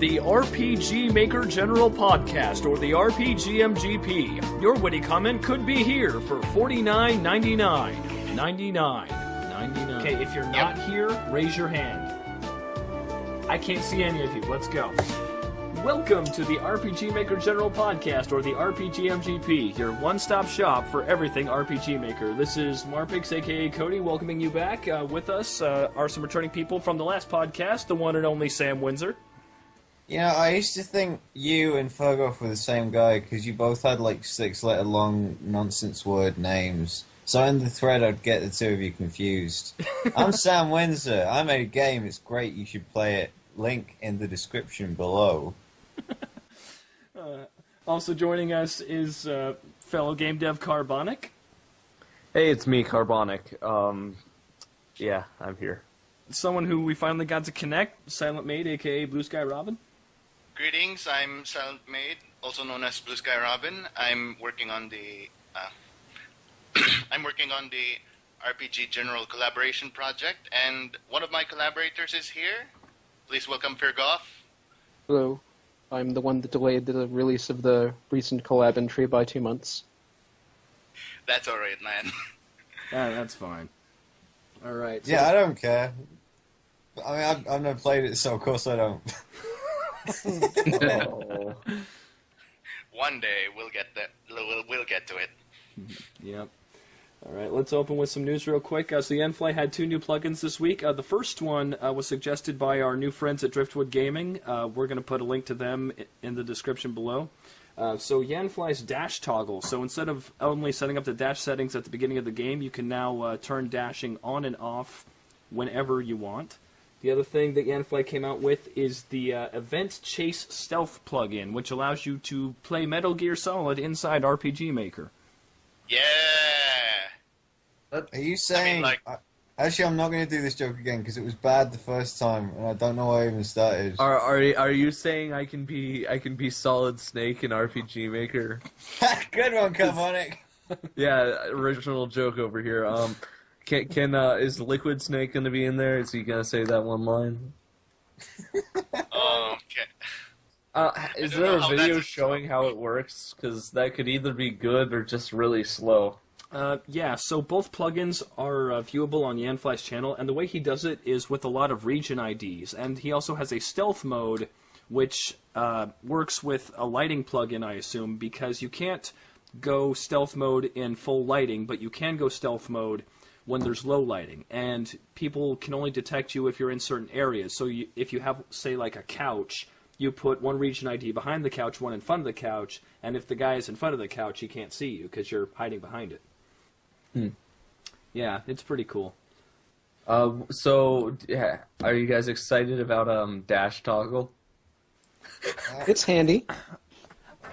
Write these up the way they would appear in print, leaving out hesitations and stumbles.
the RPG Maker General Podcast, or the rpgmgp. Your witty comment could be here for $49.99. 99. Okay, if you're not here, raise your hand. I can't see any of you. Let's go. Welcome to the RPG Maker General Podcast, or the rpgmgp, your one-stop shop for everything RPG Maker. This is Marpix, aka Cody, welcoming you back. With us are some returning people from the last podcast, the one and only Sam Windsor. You know, I used to think you and Firgof were the same guy, because you both had like 6-letter long nonsense word names. So in the thread, I'd get the two of you confused. I'm Sam Windsor. I made a game. It's great. You should play it. Link in the description below. Also joining us is fellow game dev Karbonic. Hey, it's me, Karbonic. Yeah, I'm here. Someone who we finally got to connect, Silent Maid, aka Blue Sky Robyn. Greetings, I'm Silent Maid, also known as Blue Sky Robyn. I'm working on the RPG General Collaboration Project, and one of my collaborators is here. Please welcome Firgof. Hello. I'm the one that delayed the release of the recent collab entry by 2 months. That's alright, man. Yeah, that's fine. Alright. So Yeah, I don't care. I mean, I've never played it, so of course I don't. Oh. One day we'll get to it. Yep. Alright, let's open with some news real quick. So Yanfly had 2 new plugins this week. The first one was suggested by our new friends at Driftwood Gaming. We're going to put a link to them in the description below. So Yanfly's dash toggle. So instead of only setting up the dash settings at the beginning of the game, you can now turn dashing on and off whenever you want. The other thing that Yanfly came out with is the Event Chase Stealth plugin, which allows you to play Metal Gear Solid inside RPG Maker. Yeah! Are you saying... Actually, I'm not going to do this joke again, because it was bad the first time, and I don't know why I even started. Are you saying I can be Solid Snake in RPG Maker? Good one, Karbonic! Yeah, original joke over here. Is Liquid Snake going to be in there? Is he going to say that one line? Okay. Is there a video showing how it works? Because that could either be good or just really slow. Yeah, so both plugins are viewable on Yanfly's channel, and the way he does it is with a lot of region IDs, and he also has a stealth mode, which works with a lighting plugin, I assume, because you can't go stealth mode in full lighting, but you can go stealth mode when there's low lighting, and people can only detect you if you're in certain areas. So if you have, say, like a couch, you put one region ID behind the couch, one in front of the couch, and if the guy is in front of the couch, he can't see you because you're hiding behind it. Yeah, it's pretty cool. So, yeah, are you guys excited about dash toggle? It's handy.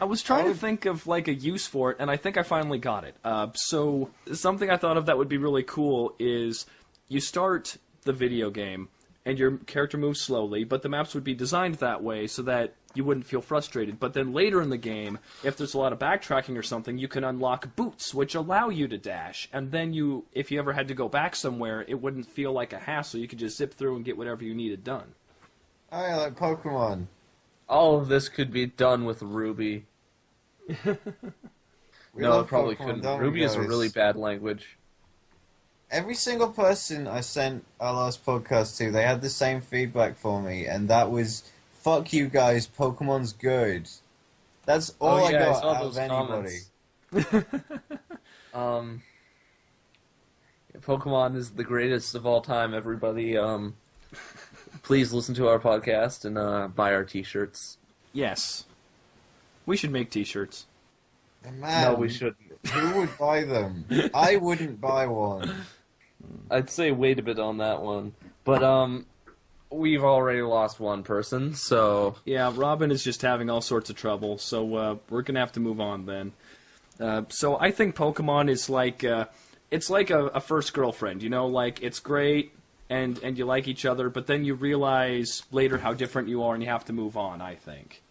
I was trying to think of like a use for it, and I think I finally got it. So something I thought of that would be really cool is you start the video game, and your character moves slowly, but the maps would be designed that way so that you wouldn't feel frustrated. But then later in the game, if there's a lot of backtracking or something, you can unlock boots, which allow you to dash. And then if you ever had to go back somewhere, it wouldn't feel like a hassle. You could just zip through and get whatever you needed done. Oh, yeah, like Pokemon. All of this could be done with Ruby. No, it probably couldn't. Ruby is a really bad language. Every single person I sent our last podcast to, they had the same feedback for me, and that was, fuck you guys, Pokemon's good. That's all I got out of anybody. Pokemon is the greatest of all time, everybody. Please listen to our podcast and buy our t-shirts. Yes. We should make t-shirts. Man, no, we shouldn't. Who would buy them? I wouldn't buy one. I'd say wait a bit on that one. But, we've already lost one person, so... Yeah, Robyn is just having all sorts of trouble, so we're going to have to move on then. So I think Pokemon is like... it's like a first girlfriend, you know? Like, it's great, and you like each other, but then you realize later how different you are, and you have to move on, I think.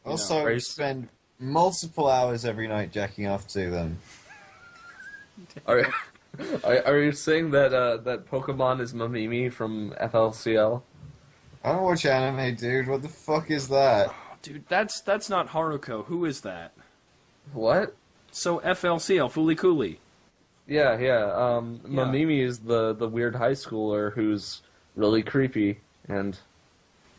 Also, you spend multiple hours every night jacking off to them. Are you saying that that Pokemon is Mamimi from FLCL? I don't watch anime, dude. What the fuck is that? Dude, that's not Haruko. Who is that? What? So FLCL, Fooly Cooly. Yeah. Yeah. Mamimi is the weird high schooler who's really creepy and.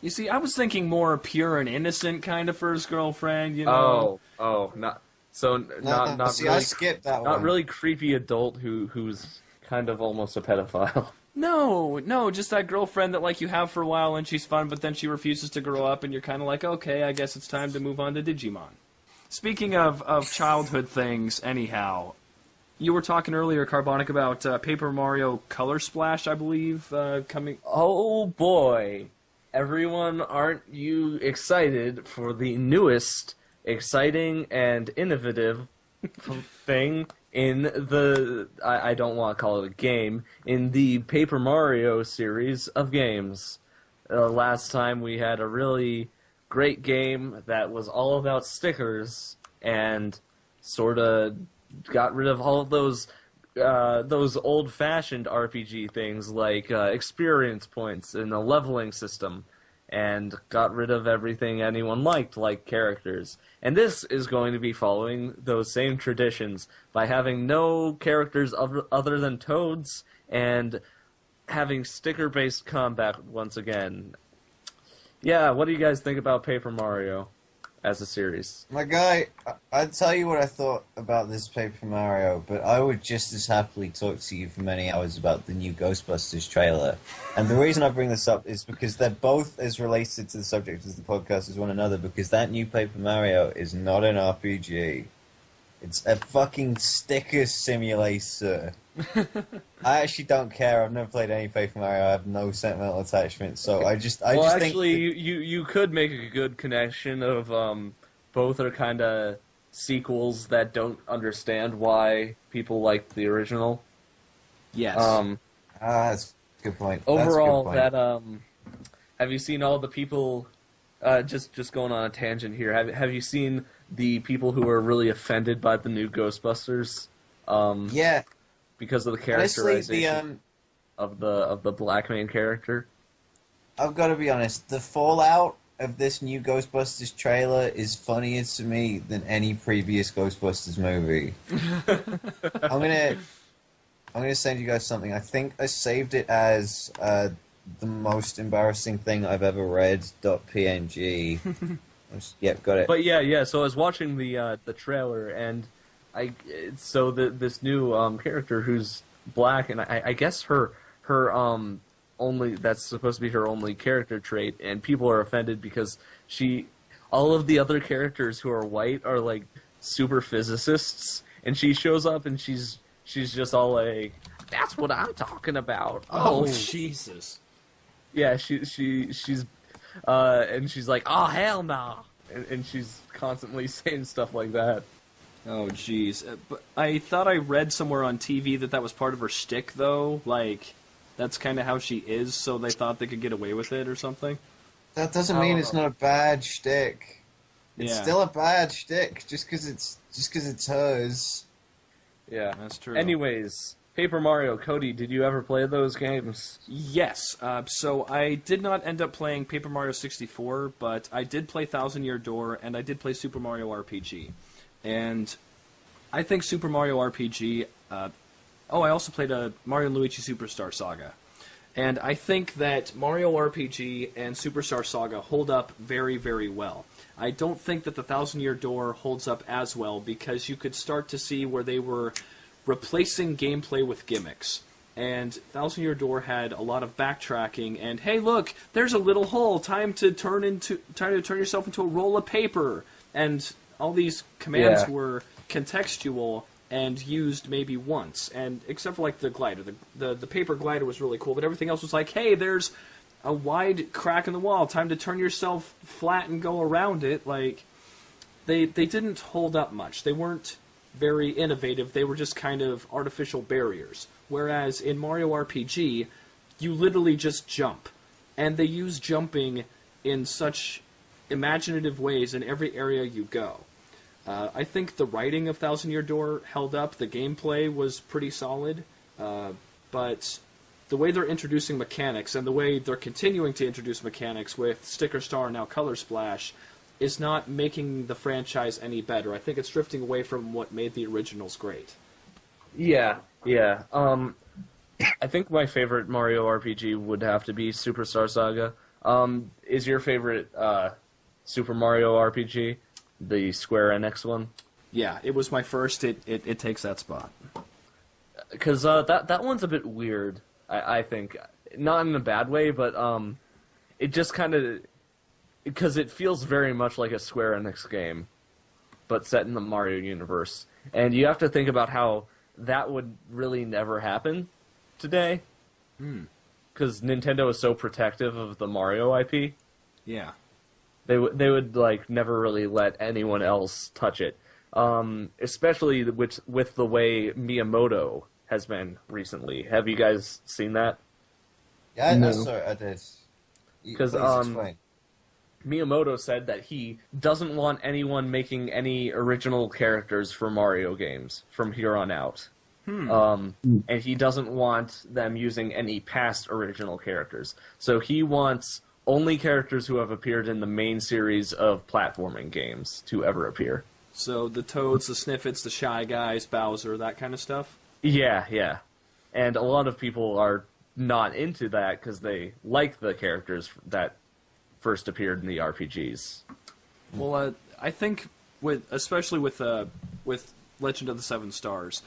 You see, I was thinking more pure and innocent kind of first girlfriend, you know? Not See, really, I skipped that one. not really creepy adult who's kind of almost a pedophile. No, just that girlfriend that, like, you have for a while and she's fun, but then she refuses to grow up and you're kind of like, okay, I guess it's time to move on to Digimon. Speaking of childhood things, anyhow, you were talking earlier, Karbonic, about Paper Mario Color Splash, I believe, coming... Oh boy, everyone, aren't you excited for the newest, exciting, and innovative thing in the, I don't want to call it a game, in the Paper Mario series of games. Last time we had a really great game that was all about stickers and sort of got rid of all of those old-fashioned RPG things like experience points and a leveling system, and got rid of everything anyone liked, like characters. And this is going to be following those same traditions by having no characters other than Toads and having sticker-based combat once again. Yeah, what do you guys think about Paper Mario as a series? My guy, I'd tell you what I thought about this Paper Mario, but I would just as happily talk to you for many hours about the new Ghostbusters trailer. And the reason I bring this up is because they're both as related to the subject as the podcast as one another, because that new Paper Mario is not an RPG. It's a fucking sticker simulator. I actually don't care. I've never played any Paper Mario. I have no sentimental attachment. So I just Well, think actually, you could make a good connection of both are kind of sequels that don't understand why people like the original. Yes. that's a good point. Overall, That's a good point. have you seen all the people? Just going on a tangent here. Have you seen the people who are really offended by the new Ghostbusters? Yeah. Because of the Honestly, characterization of the black main character. I've got to be honest. The fallout of this new Ghostbusters trailer is funnier to me than any previous Ghostbusters movie. I'm gonna send you guys something. I think I saved it as the most embarrassing thing I've ever read. .png. Yep, got it. But yeah. So I was watching the trailer, and this new character who's black, and I guess her only, that's supposed to be her only character trait, and people are offended because all of the other characters who are white are like super physicists, and she shows up and she's just all like, "That's what I'm talking about." Oh, Jesus. Yeah, she's and she's like, "Oh hell no," and she's constantly saying stuff like that. Oh, jeez. But I thought I read somewhere on TV that was part of her shtick, though. Like, that's kind of how she is, so they thought they could get away with it or something. That doesn't mean it's not a bad shtick. It's Yeah. still a bad shtick just because it's hers. Yeah, That's true. Anyways, Paper Mario, Cody, did you ever play those games? Yes. So I did not end up playing Paper Mario 64, but I did play Thousand Year Door, and I did play Super Mario RPG. And I think Super Mario RPG... I also played a Mario & Luigi Superstar Saga. And I think that Mario RPG and Superstar Saga hold up very, very well. I don't think that the Thousand Year Door holds up as well, because you could start to see where they were replacing gameplay with gimmicks. And Thousand Year Door had a lot of backtracking, and hey, look, there's a little hole. Time to turn yourself into a roll of paper. And all these commands were contextual and used maybe once, and except for like the glider, the paper glider was really cool, but everything else was like, hey, there's a wide crack in the wall. Time to turn yourself flat and go around it. Like, they didn't hold up much. They weren't very innovative. They were just kind of artificial barriers. Whereas in Mario RPG, you literally just jump. And they use jumping in such imaginative ways in every area you go. I think the writing of Thousand Year Door held up. The gameplay was pretty solid. But the way they're introducing mechanics and the way they're continuing to introduce mechanics with Sticker Star and now Color Splash is not making the franchise any better. I think it's drifting away from what made the originals great. Yeah. I think my favorite Mario RPG would have to be Superstar Saga. Is your favorite Super Mario RPG the Square Enix one? Yeah, it was my first. It takes that spot. Because that one's a bit weird, I think. Not in a bad way, but it just kind of... Because it feels very much like a Square Enix game, but set in the Mario universe. And you have to think about how that would really never happen today. Because Nintendo is so protective of the Mario IP. Yeah. They would like never really let anyone else touch it. Especially with the way Miyamoto has been recently. Have you guys seen that? Yeah, No. sorry, I did. Because Please explain. Miyamoto said that he doesn't want anyone making any original characters for Mario games from here on out. And he doesn't want them using any past original characters. So he wants only characters who have appeared in the main series of platforming games to ever appear. So the Toads, the Sniffets, the Shy Guys, Bowser, that kind of stuff? Yeah. And a lot of people are not into that because they like the characters that first appeared in the RPGs. Well, I think especially with Legend of the Seven Stars,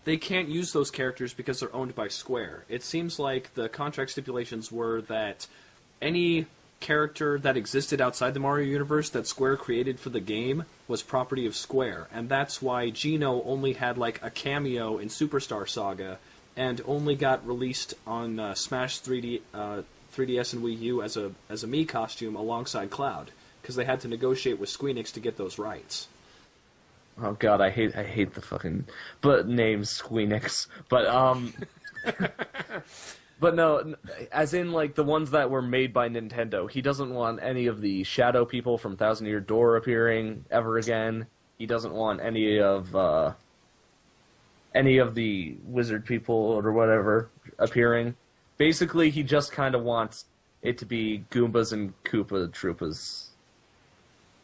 they can't use those characters because they're owned by Square. It seems like the contract stipulations were that any character that existed outside the Mario universe that Square created for the game was property of Square, and that's why Geno only had like a cameo in Superstar Saga and only got released on Smash 3DS and Wii U as a Mii costume alongside Cloud, because they had to negotiate with Squeenix to get those rights. Oh god, I hate the fucking name Squeenix. But no, as in like the ones that were made by Nintendo. He doesn't want any of the Shadow people from Thousand Year Door appearing ever again. He doesn't want any of the Wizard people or whatever appearing. Basically, he just kind of wants it to be Goombas and Koopa Troopas,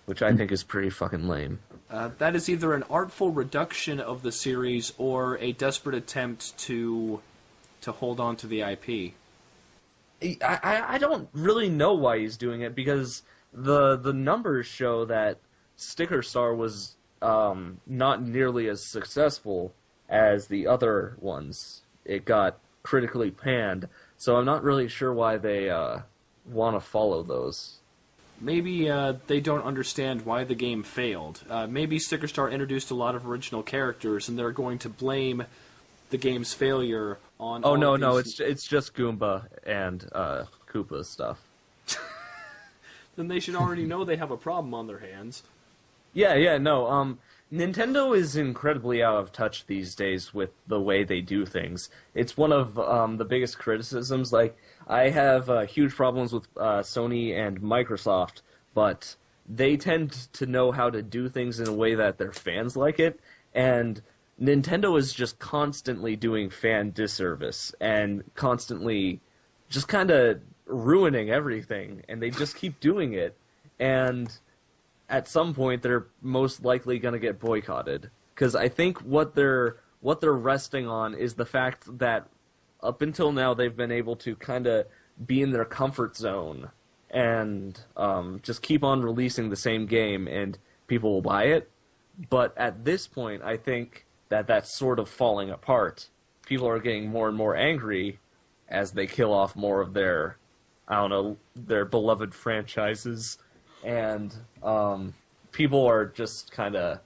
which I think is pretty fucking lame. That is either an artful reduction of the series or a desperate attempt to hold on to the IP. I don't really know why he's doing it, because the numbers show that Sticker Star was not nearly as successful as the other ones. It got critically panned, so I'm not really sure why they want to follow those. Maybe they don't understand why the game failed. Maybe Sticker Star introduced a lot of original characters, and they're going to blame the game's failure on... Oh, no, it's just Goomba and Koopa stuff. Then they should already know they have a problem on their hands. Yeah, no, Nintendo is incredibly out of touch these days with the way they do things. It's one of the biggest criticisms. Like, I have huge problems with Sony and Microsoft, but they tend to know how to do things in a way that their fans like it, and Nintendo is just constantly doing fan disservice and constantly just kind of ruining everything, and they just keep doing it, and at some point they're most likely going to get boycotted, because I think what they're resting on is the fact that up until now they've been able to kind of be in their comfort zone and just keep on releasing the same game and people will buy it. But at this point, I think that that's sort of falling apart. People are getting more and more angry as they kill off more of their, their beloved franchises, and people are just kind of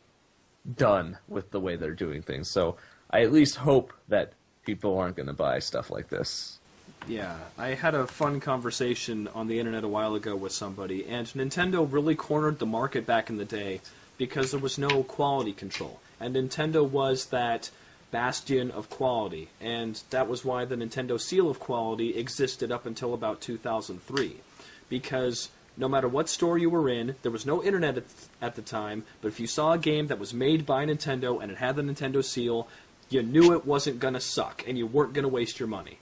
done with the way they're doing things. So I at least hope that people aren't going to buy stuff like this. Yeah, I had a fun conversation on the internet a while ago with somebody, and Nintendo really cornered the market back in the day because there was no quality control. And Nintendo was that bastion of quality, and that was why the Nintendo seal of quality existed up until about 2003. Because no matter what store you were in, there was no internet at the time, but if you saw a game that was made by Nintendo and it had the Nintendo seal, you knew it wasn't going to suck, and you weren't going to waste your money.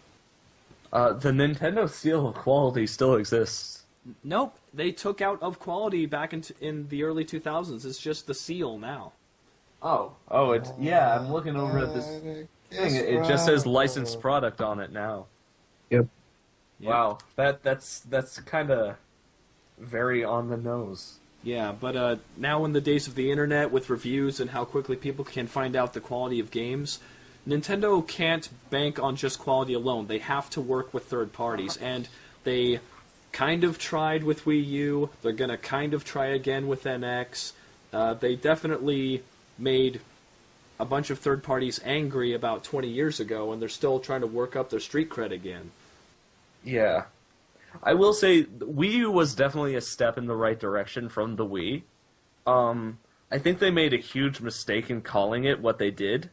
The Nintendo seal of quality still exists. Nope, they took out of quality back in the early 2000s. It's just the seal now. Oh, yeah. I'm looking over at this thing. It just says licensed product on it now. Yep. Wow, that's kind of very on the nose. Yeah, but now in the days of the internet with reviews and how quickly people can find out the quality of games, Nintendo can't bank on just quality alone. They have to work with third parties, and they kind of tried with Wii U. They're going to kind of try again with NX. They definitely made a bunch of third parties angry about 20 years ago, and they're still trying to work up their street cred again. Yeah. I will say, Wii U was definitely a step in the right direction from the Wii. I think they made a huge mistake in calling it what they did,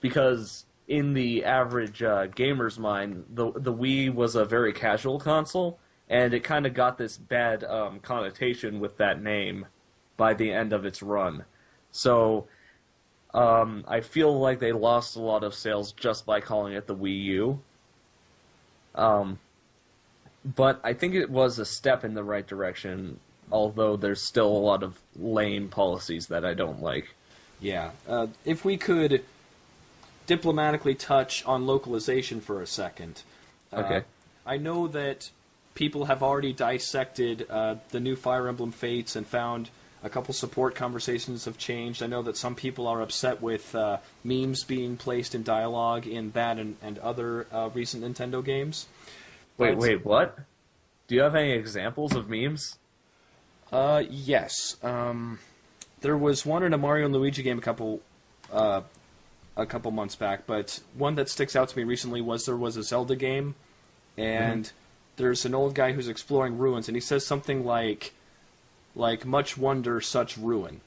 because in the average gamer's mind, the Wii was a very casual console, and it kind of got this bad connotation with that name by the end of its run. So I feel like they lost a lot of sales just by calling it the Wii U. But I think it was a step in the right direction, although there's still a lot of lame policies that I don't like. Yeah. If we could diplomatically touch on localization for a second. Okay. I know that people have already dissected the new Fire Emblem Fates and found a couple support conversations have changed. I know that some people are upset with memes being placed in dialogue in that and other recent Nintendo games. Wait, what? Do you have any examples of memes? Yes. There was one in a Mario and Luigi game a couple months back, but one that sticks out to me recently was there was a Zelda game, and there's an old guy who's exploring ruins, and he says something like much wonder such ruin.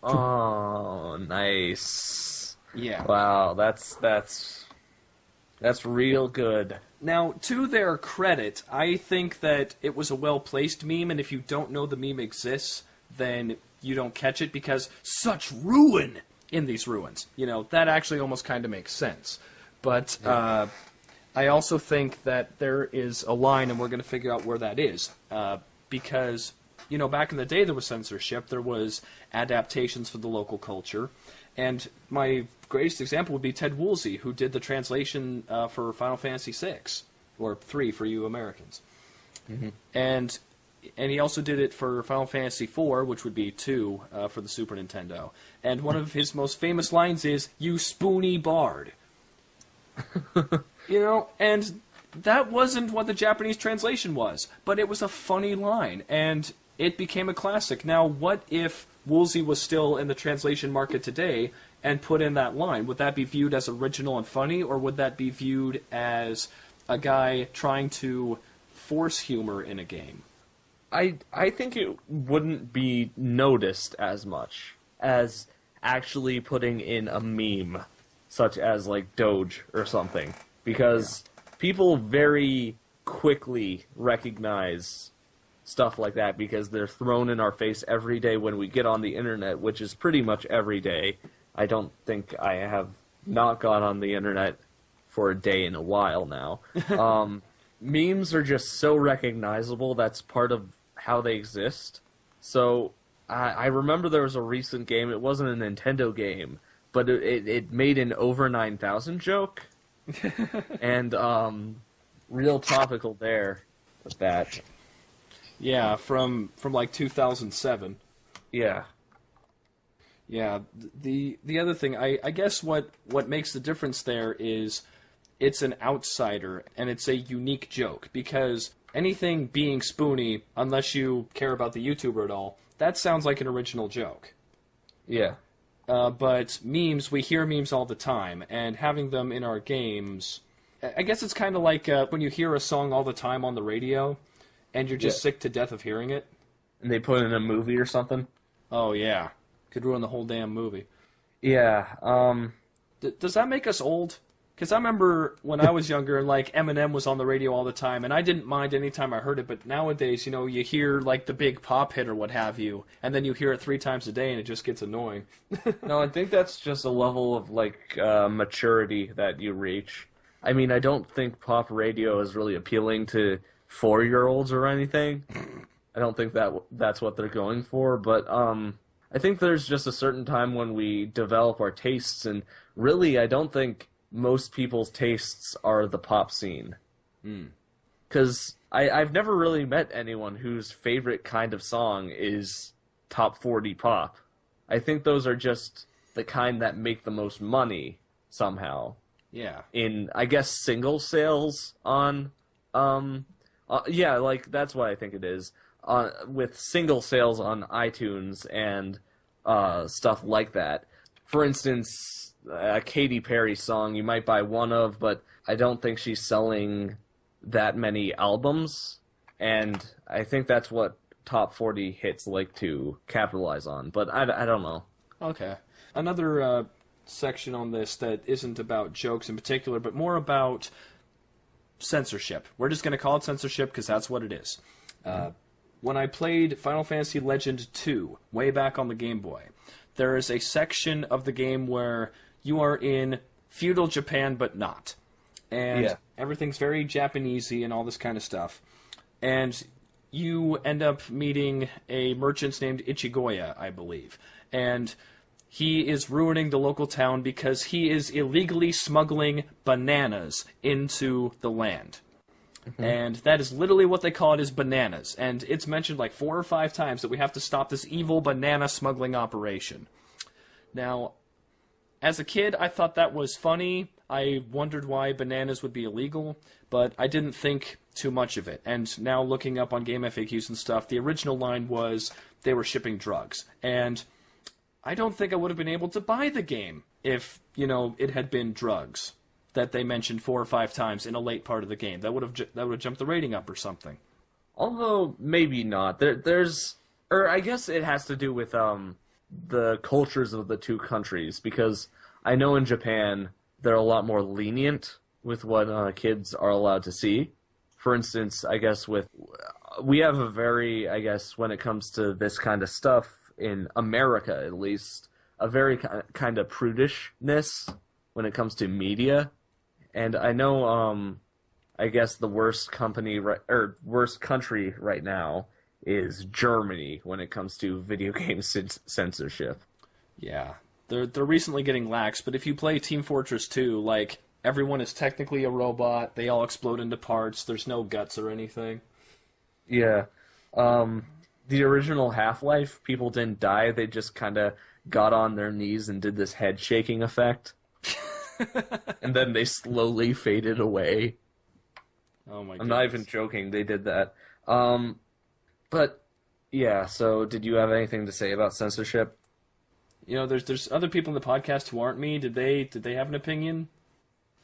Oh, nice. Yeah. Wow, that's real good. Now, to their credit, I think that it was a well-placed meme, and if you don't know the meme exists, then you don't catch it, because such ruin in these ruins. You know, that actually almost kind of makes sense. But I also think that there is a line, and we're going to figure out where that is. Because, you know, back in the day there was censorship, there was adaptations for the local culture, and my greatest example would be Ted Woolsey, who did the translation for Final Fantasy VI, or 3 for you Americans. Mm-hmm. And he also did it for Final Fantasy IV, which would be 2 for the Super Nintendo. And one of his most famous lines is, "You spoony bard." You know, and that wasn't what the Japanese translation was, but it was a funny line, and it became a classic. Now, what if Woolsey was still in the translation market today and put in that line? Would that be viewed as original and funny, or would that be viewed as a guy trying to force humor in a game? I think it wouldn't be noticed as much as actually putting in a meme, such as like Doge or something, because people very quickly recognize stuff like that because they're thrown in our face every day when we get on the internet, which is pretty much every day. I don't think I have not gone on the internet for a day in a while now. Memes are just so recognizable. That's part of how they exist. So I remember there was a recent game. It wasn't a Nintendo game, but it made an over 9,000 joke. And real topical there with that. Yeah, from like 2007. Yeah. Yeah, the other thing, I guess what makes the difference there is it's an outsider, and it's a unique joke, because anything being spoony, unless you care about the YouTuber at all, that sounds like an original joke. Yeah. But memes, we hear memes all the time, and having them in our games, I guess it's kind of like when you hear a song all the time on the radio, and you're just sick to death of hearing it. And they put it in a movie or something? Oh, yeah. Could ruin the whole damn movie. Yeah, Does that make us old? Because I remember when I was younger, like, Eminem was on the radio all the time, and I didn't mind any time I heard it, but nowadays, you know, you hear, like, the big pop hit or what have you, and then you hear it 3 times a day, and it just gets annoying. No, I think that's just a level of, like, maturity that you reach. I mean, I don't think pop radio is really appealing to 4-year-olds or anything. I don't think that's what they're going for, but I think there's just a certain time when we develop our tastes, and really, I don't think most people's tastes are the pop scene. Because I've never really met anyone whose favorite kind of song is top 40 pop. I think those are just the kind that make the most money, somehow. Yeah. In, I guess, single sales on... yeah, like, that's what I think it is. With single sales on iTunes and stuff like that. For instance, a Katy Perry song you might buy one of, but I don't think she's selling that many albums, and I think that's what top 40 hits like to capitalize on, but I don't know. Okay. Another section on this that isn't about jokes in particular, but more about censorship. We're just going to call it censorship because that's what it is. When I played Final Fantasy Legend 2 way back on the Game Boy, there is a section of the game where you are in feudal Japan but not. And everything's very Japanesey and all this kind of stuff. And you end up meeting a merchant named Ichigoya, I believe. And he is ruining the local town because he is illegally smuggling bananas into the land. And that is literally what they call it, is bananas. And it's mentioned like 4 or 5 times that we have to stop this evil banana smuggling operation. Now, as a kid, I thought that was funny. I wondered why bananas would be illegal, but I didn't think too much of it. And now looking up on game FAQs and stuff, the original line was they were shipping drugs. And I don't think I would have been able to buy the game if, it had been drugs that they mentioned 4 or 5 times in a late part of the game. That would have jumped the rating up or something. Although, maybe not. Or I guess it has to do with the cultures of the two countries, because I know in Japan they're a lot more lenient with what kids are allowed to see. For instance, I guess we have a very, I guess, when it comes to this kind of stuff, in America at least, a very kind of prudishness when it comes to media. And I know, I guess the worst country right now is Germany when it comes to video game censorship. Yeah, they're recently getting lax, but if you play Team Fortress 2, like, everyone is technically a robot, they all explode into parts, there's no guts or anything. Yeah. The original Half-Life, people didn't die, they just kind of got on their knees and did this head-shaking effect. And then they slowly faded away. Oh my god. I'm not even joking, they did that. But, yeah, so did you have anything to say about censorship? There's other people in the podcast who aren't me. Did they have an opinion?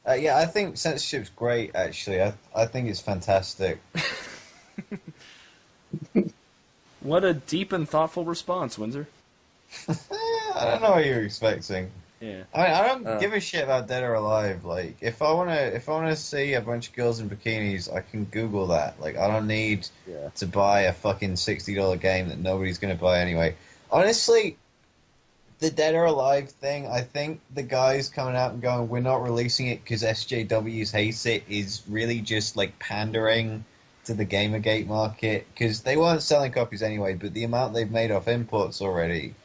Yeah, I think censorship's great, actually. I think it's fantastic. What a deep and thoughtful response, Windsor. I don't know what you were expecting. Yeah. I mean, I don't give a shit about Dead or Alive. Like, if I wanna see a bunch of girls in bikinis, I can Google that. Like, I don't need to buy a fucking $60 game that nobody's gonna buy anyway. Honestly, the Dead or Alive thing, I think the guys coming out and going, we're not releasing it because SJWs hate it, is really just like pandering to the Gamergate market, because they weren't selling copies anyway, but the amount they've made off imports already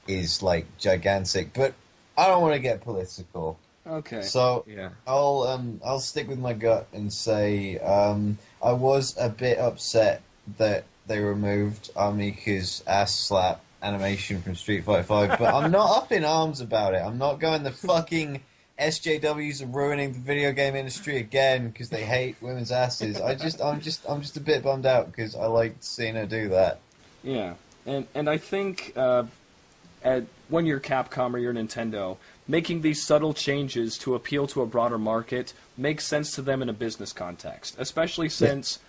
is like gigantic. But I don't want to get political. Okay. So Yeah. I'll stick with my gut and say I was a bit upset that they removed Amika's ass slap animation from Street Fighter 5, but I'm not up in arms about it. I'm not going the fucking SJWs are ruining the video game industry again because they hate women's asses. I'm just a bit bummed out because I liked seeing her do that. Yeah, and I think when you're Capcom or you're Nintendo, making these subtle changes to appeal to a broader market makes sense to them in a business context, especially since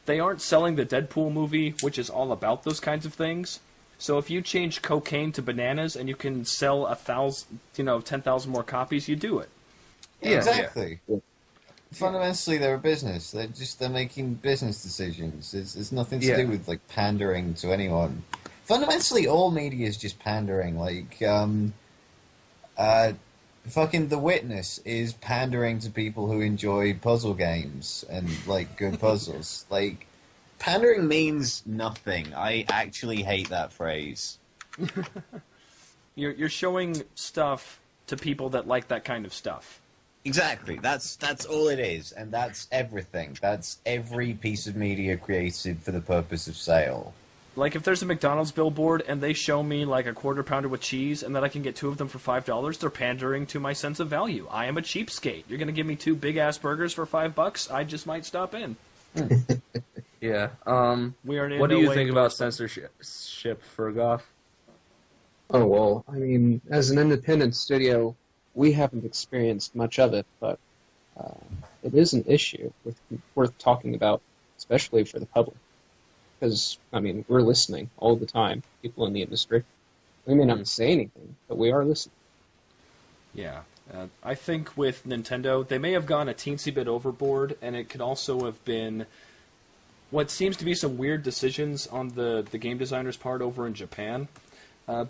they aren't selling the Deadpool movie, which is all about those kinds of things. So if you change cocaine to bananas and you can sell 10,000 more copies, you do it. Yeah, exactly. Yeah. Fundamentally, they're a business. They're making business decisions. It's nothing to do with like pandering to anyone. Fundamentally, all media is just pandering. Like, fucking The Witness is pandering to people who enjoy puzzle games and like good puzzles. Like, pandering means nothing. I actually hate that phrase. You're showing stuff to people that like that kind of stuff. Exactly. That's all it is, and that's everything. That's every piece of media created for the purpose of sale. Like, if there's a McDonald's billboard and they show me, like, a quarter pounder with cheese and that I can get 2 of them for $5, they're pandering to my sense of value. I am a cheapskate. You're going to give me 2 big-ass burgers for $5? I just might stop in. Yeah. We are in What do no you way think about censorship, Firgof? Oh, well, I mean, as an independent studio, we haven't experienced much of it, but it is an issue worth talking about, especially for the public. Because, I mean, we're listening all the time, people in the industry. We may not say anything, but we are listening. Yeah. I think with Nintendo, they may have gone a teensy bit overboard, and it could also have been what seems to be some weird decisions on the game designer's part over in Japan.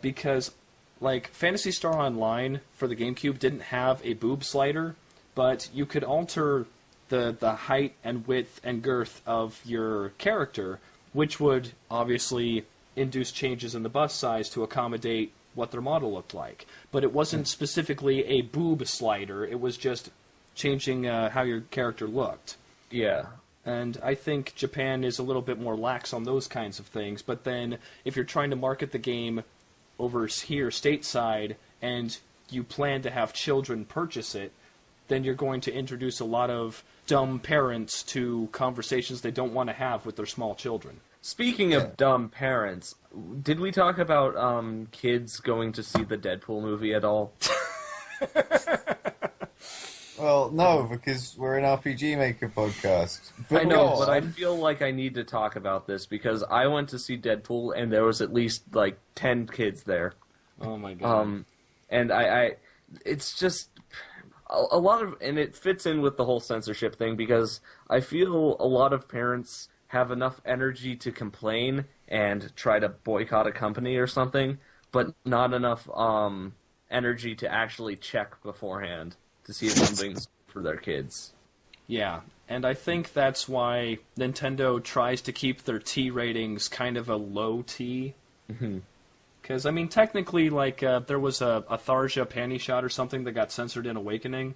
Because, like, Phantasy Star Online for the GameCube didn't have a boob slider, but you could alter the height and width and girth of your character, which would obviously induce changes in the bust size to accommodate what their model looked like. But it wasn't specifically a boob slider, it was just changing how your character looked. Yeah. And I think Japan is a little bit more lax on those kinds of things, but then if you're trying to market the game over here stateside and you plan to have children purchase it, then you're going to introduce a lot of dumb parents to conversations they don't want to have with their small children. Speaking of dumb parents, did we talk about kids going to see the Deadpool movie at all? Well, no, because we're an RPG Maker podcast. I know, go but I on. feel like I need to talk about this because I went to see Deadpool and there was at least like 10 kids there. Oh my god. And I it's just a lot of, and it fits in with the whole censorship thing because I feel a lot of parents have enough energy to complain and try to boycott a company or something, but not enough energy to actually check beforehand to see if something's for their kids. Yeah, and I think that's why Nintendo tries to keep their T ratings kind of a low T. Because, I mean, technically, like, there was a Tharja panty shot or something that got censored in Awakening.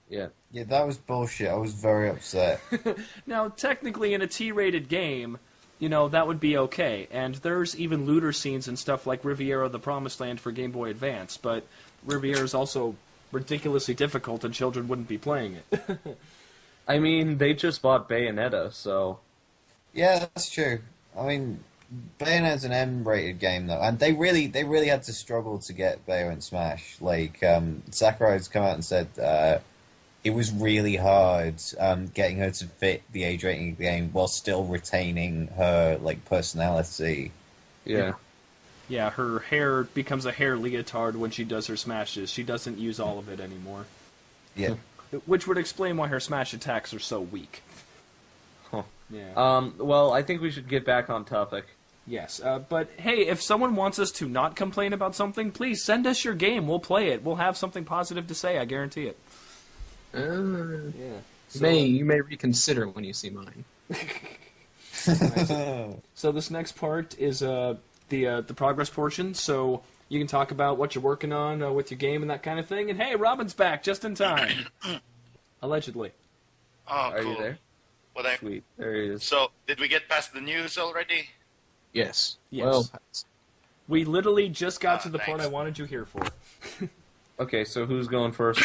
Yeah. Yeah, that was bullshit. I was very upset. Now, technically, in a T-rated game, you know, that would be okay. And there's even looter scenes and stuff like Riviera the Promised Land for Game Boy Advance, but Riviera is also ridiculously difficult and children wouldn't be playing it. I mean, they just bought Bayonetta, so... Yeah, that's true. I mean, Bayonet's an M-rated game, though, and they really had to struggle to get Bayo and Smash. Like, Sakurai's come out and said it was really hard getting her to fit the age rating of the game while still retaining her, like, personality. Yeah. Yeah, her hair becomes a hair leotard when she does her smashes. She doesn't use all of it anymore. Yeah. Which would explain why her smash attacks are so weak. Huh. Yeah. Well, I think we should get back on topic. Yes, but hey, if someone wants us to not complain about something, please send us your game. We'll play it. We'll have something positive to say, I guarantee it. Yeah. You may reconsider when you see mine. So this next part is the progress portion, so you can talk about what you're working on with your game and that kind of thing. And hey, Robyn's back just in time. Allegedly. Oh, Are cool. you there? Well, then, Sweet. There he is. so, did we get past the news already? Yes. Yes. Well, We literally just got to the part thanks. I wanted you here for. Okay, so who's going first?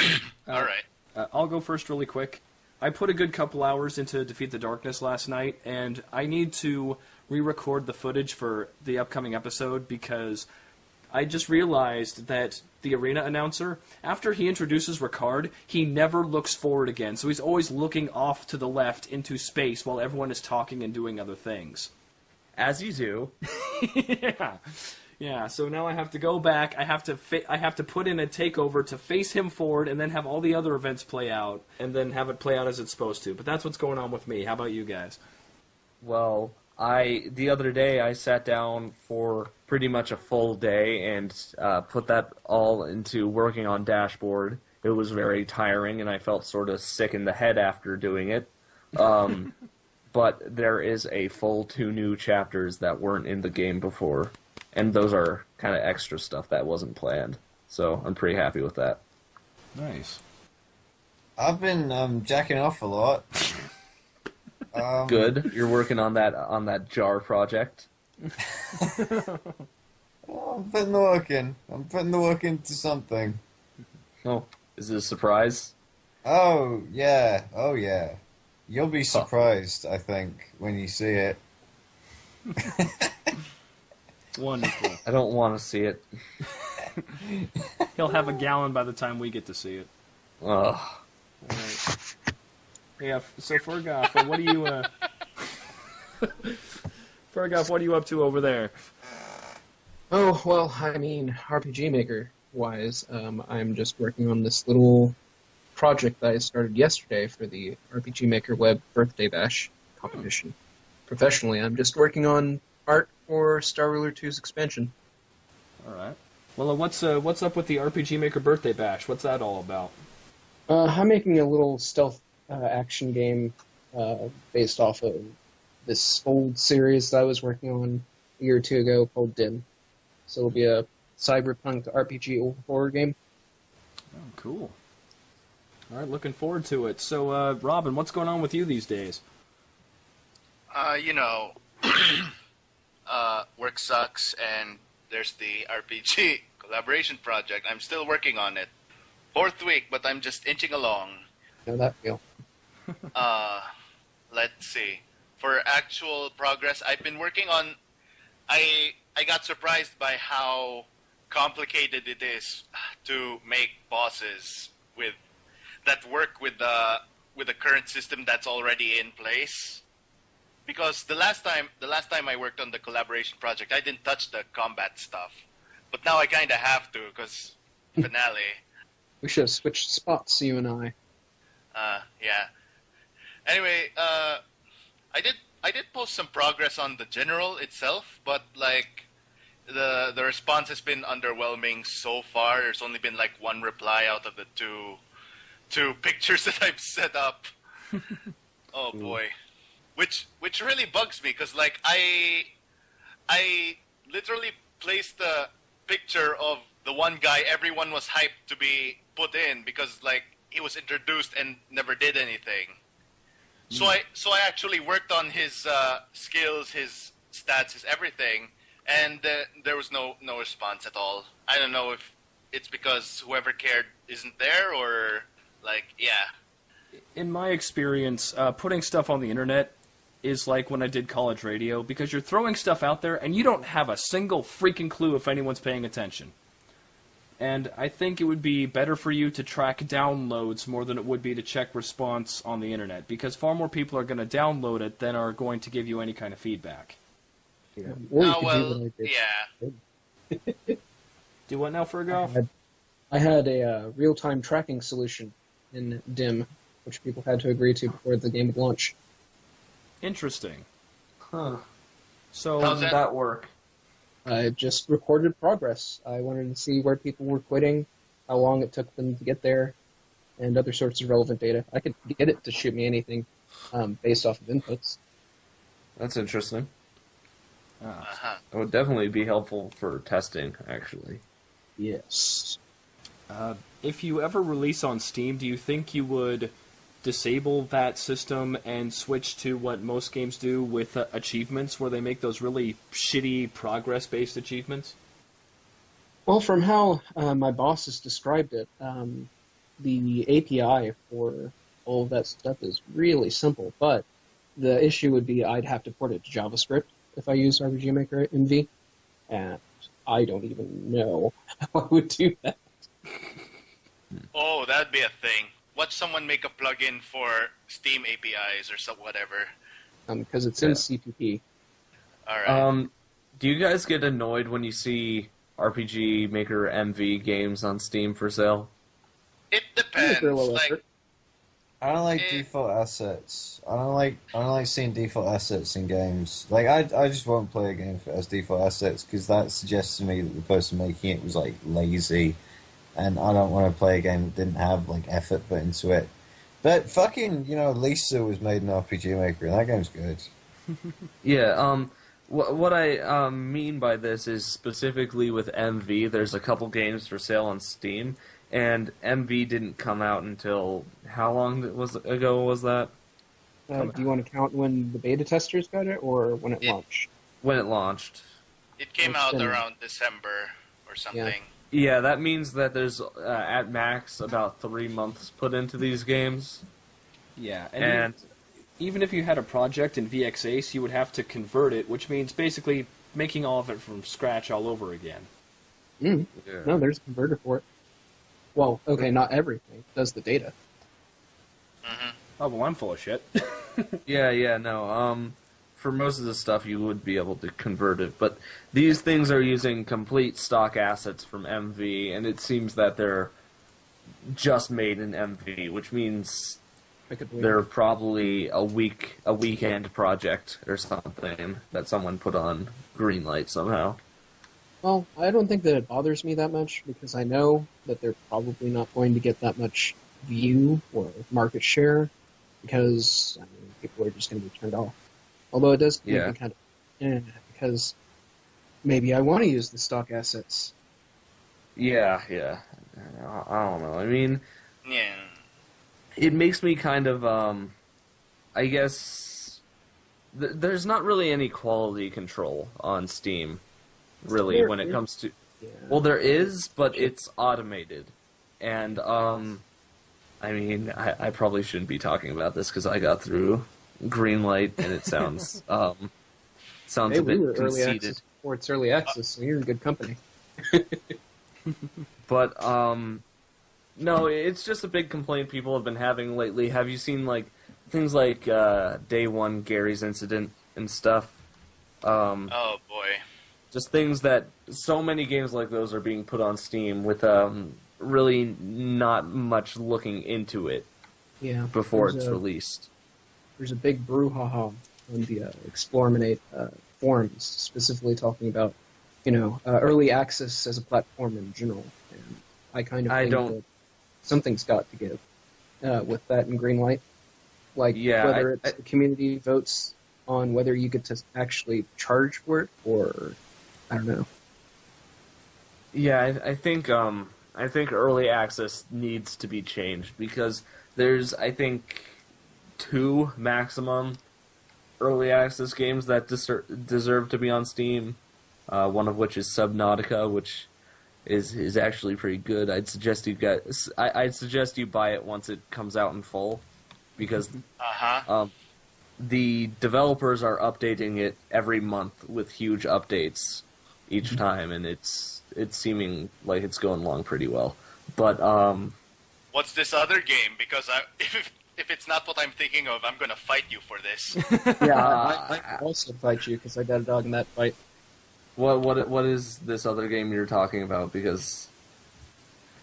All right. I'll go first really quick. I put a good couple hours into Defeat the Darkness last night, and I need to re-record the footage for the upcoming episode because I just realized that the arena announcer, after he introduces Ricard, he never looks forward again. So he's always looking off to the left into space while everyone is talking and doing other things. As you do. Yeah. So now I have to go back. I have to put in a takeover to face him forward, and then have all the other events play out, and then have it play out as it's supposed to. But that's what's going on with me. How about you guys? Well, the other day I sat down for pretty much a full day and put that all into working on Dashboard, it was very tiring, and I felt sort of sick in the head after doing it. But there is a full 2 new chapters that weren't in the game before, and those are kind of extra stuff that wasn't planned. So I'm pretty happy with that. Nice. I've been jacking off a lot. Good. You're working on that jar project. Oh, I'm putting the work in. I'm putting the work into something. Oh, is it a surprise? Oh, yeah. Oh, yeah. You'll be surprised, I think, when you see it. Wonderful. I don't want to see it. He'll have a gallon by the time we get to see it. Ugh. All right. Yeah. So Firgof, what are you? Firgof, what are you up to over there? Oh, well, I mean, RPG Maker wise, I'm just working on this little project that I started yesterday for the RPG Maker Web Birthday Bash competition. Professionally, I'm just working on art for Star Ruler 2's expansion. All right. Well, what's up with the RPG Maker Birthday Bash? What's that all about? I'm making a little stealth action game based off of this old series that I was working on a year or two ago called Dim. So it'll be a cyberpunk RPG horror game. Oh, cool. All right, looking forward to it. So, Robyn, what's going on with you these days? You know, work sucks, and there's the RPG collaboration project. I'm still working on it. 4th week, but I'm just inching along. You know that feel. Let's see. For actual progress, I've been working on... I got surprised by how complicated it is to make bosses that work with the current system that's already in place. Because the last time I worked on the collaboration project, I didn't touch the combat stuff. But now I kind of have to, because finale. We should have switched spots, you and I. Yeah. Anyway, I did post some progress on the general itself, but like the response has been underwhelming so far. There's only been like 1 reply out of the two pictures that I've set up. Oh boy. Which really bugs me, because like I literally placed the picture of the one guy everyone was hyped to be put in, because like he was introduced and never did anything. So I actually worked on his skills, his stats, his everything, and there was no response at all. I don't know if it's because whoever cared isn't there, or like, yeah. In my experience, putting stuff on the internet is like when I did college radio, because you're throwing stuff out there and you don't have a single freaking clue if anyone's paying attention. And I think it would be better for you to track downloads more than it would be to check response on the internet, because far more people are going to download it than are going to give you any kind of feedback. Yeah. Or you Oh, could well, do what I did. yeah. Do what now, Firgof? I had a real-time tracking solution in Dim, which people had to agree to before the game would launch. Interesting. Huh. So How did that work? I just recorded progress. I wanted to see where people were quitting, how long it took them to get there, and other sorts of relevant data. I could get it to shoot me anything based off of inputs. That's interesting. Uh-huh. That would definitely be helpful for testing, actually. Yes. if you ever release on Steam, do you think you would disable that system and switch to what most games do with achievements, where they make those really shitty progress-based achievements? Well, from how my boss has described it, the API for all of that stuff is really simple, but the issue would be I'd have to port it to JavaScript if I use RPG Maker MV, and I don't even know how I would do that. Oh, that'd be a thing. Watch someone make a plugin for Steam APIs or whatever. Because it's in CPP. All right. Do you guys get annoyed when you see RPG Maker MV games on Steam for sale? It depends. Like, I don't like Eh. default assets. I don't like seeing default assets in games. Like I just won't play a game as default assets because that suggests to me that the person making it was like lazy and I don't want to play a game that didn't have like effort put into it. But fucking, Lisa was made in RPG Maker, and that game's good. Yeah, what I mean by this is specifically with MV, there's a couple games for sale on Steam, and MV didn't come out until, how long ago was that? Do you want to count when the beta testers got it, or when it launched? When it launched. It came out around December or something. Yeah, that means that there's, at max, about 3 months put into these games. Yeah, And even if you had a project in VXAce, you would have to convert it, which means basically making all of it from scratch all over again. Mm. Yeah. No, there's a converter for it. Well, okay, not everything. It does the data. Mm-hmm. Oh, well, I'm full of shit. no, for most of the stuff you would be able to convert it, but these things are using complete stock assets from MV, and it seems that they're just made in MV, which means they're probably a weekend project or something that someone put on Greenlight somehow. Well, I don't think that it bothers me that much, because I know that they're probably not going to get that much view or market share, because people are just going to be turned off. Although it does make me kind of, because maybe I want to use the stock assets. Yeah. I don't know. I mean, Yeah. it makes me kind of, I guess, there's not really any quality control on Steam, really, when it comes to... Yeah. Well, there is, but it's automated. And, I mean, I probably shouldn't be talking about this because I got through Greenlight, and it sounds sounds a we were bit early conceited. access before it's early access, so you're in good company. But no, it's just a big complaint people have been having lately. Have you seen like things like Day One Gary's Incident and stuff? Oh boy. Just things that so many games like those are being put on Steam with really not much looking into it Yeah. before it's released. There's a big brouhaha on the Explorminate forums, specifically talking about, early access as a platform in general. And I kind of think that something's got to give with that in Greenlight. Like, whether the community votes on whether you get to actually charge for it, or I don't know. Yeah, I think early access needs to be changed because there's, I think, 2 maximum early access games that deserve to be on Steam. One of which is Subnautica, which is actually pretty good. I'd suggest you buy it once it comes out in full, because the developers are updating it every month with huge updates each time, and it's seeming like it's going along pretty well. But what's this other game? Because if it's not what I'm thinking of, I'm gonna fight you for this. Yeah, I also fight you because I got a dog in that fight. What is this other game you're talking about? Because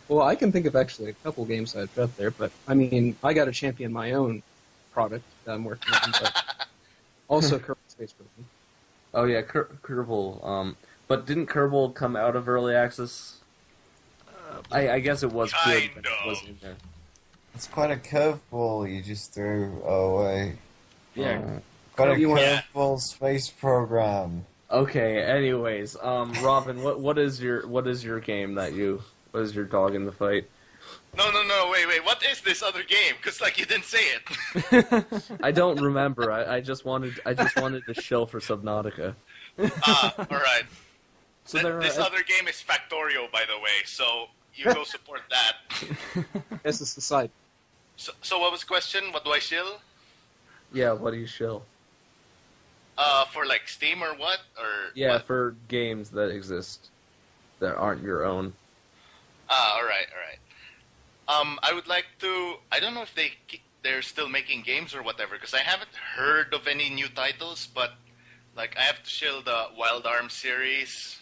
well, I can think of actually a couple games I've got there, but I mean, I got to champion my own product that I'm working on, but also Kerbal Space Program. Oh yeah, Kerbal. But didn't Kerbal come out of early access? I guess it was good, but it was in there. It's quite a curveball you just threw away. Yeah. Quite a curveball space program. Okay. Anyways, Robyn, what is your game what is your dog in the fight? No, wait. What is this other game? Because you didn't say it. I don't remember. I just wanted to shill for Subnautica. All right. So this other game is Factorio, by the way. So you go support that. This is the site. So what was the question? What do I shill? Yeah. What do you shill? For Steam or what? Or yeah, what? for games that exist that aren't your own. All right. I would like to. I don't know if they're still making games or whatever, because I haven't heard of any new titles. But I have to shill the Wild Arms series,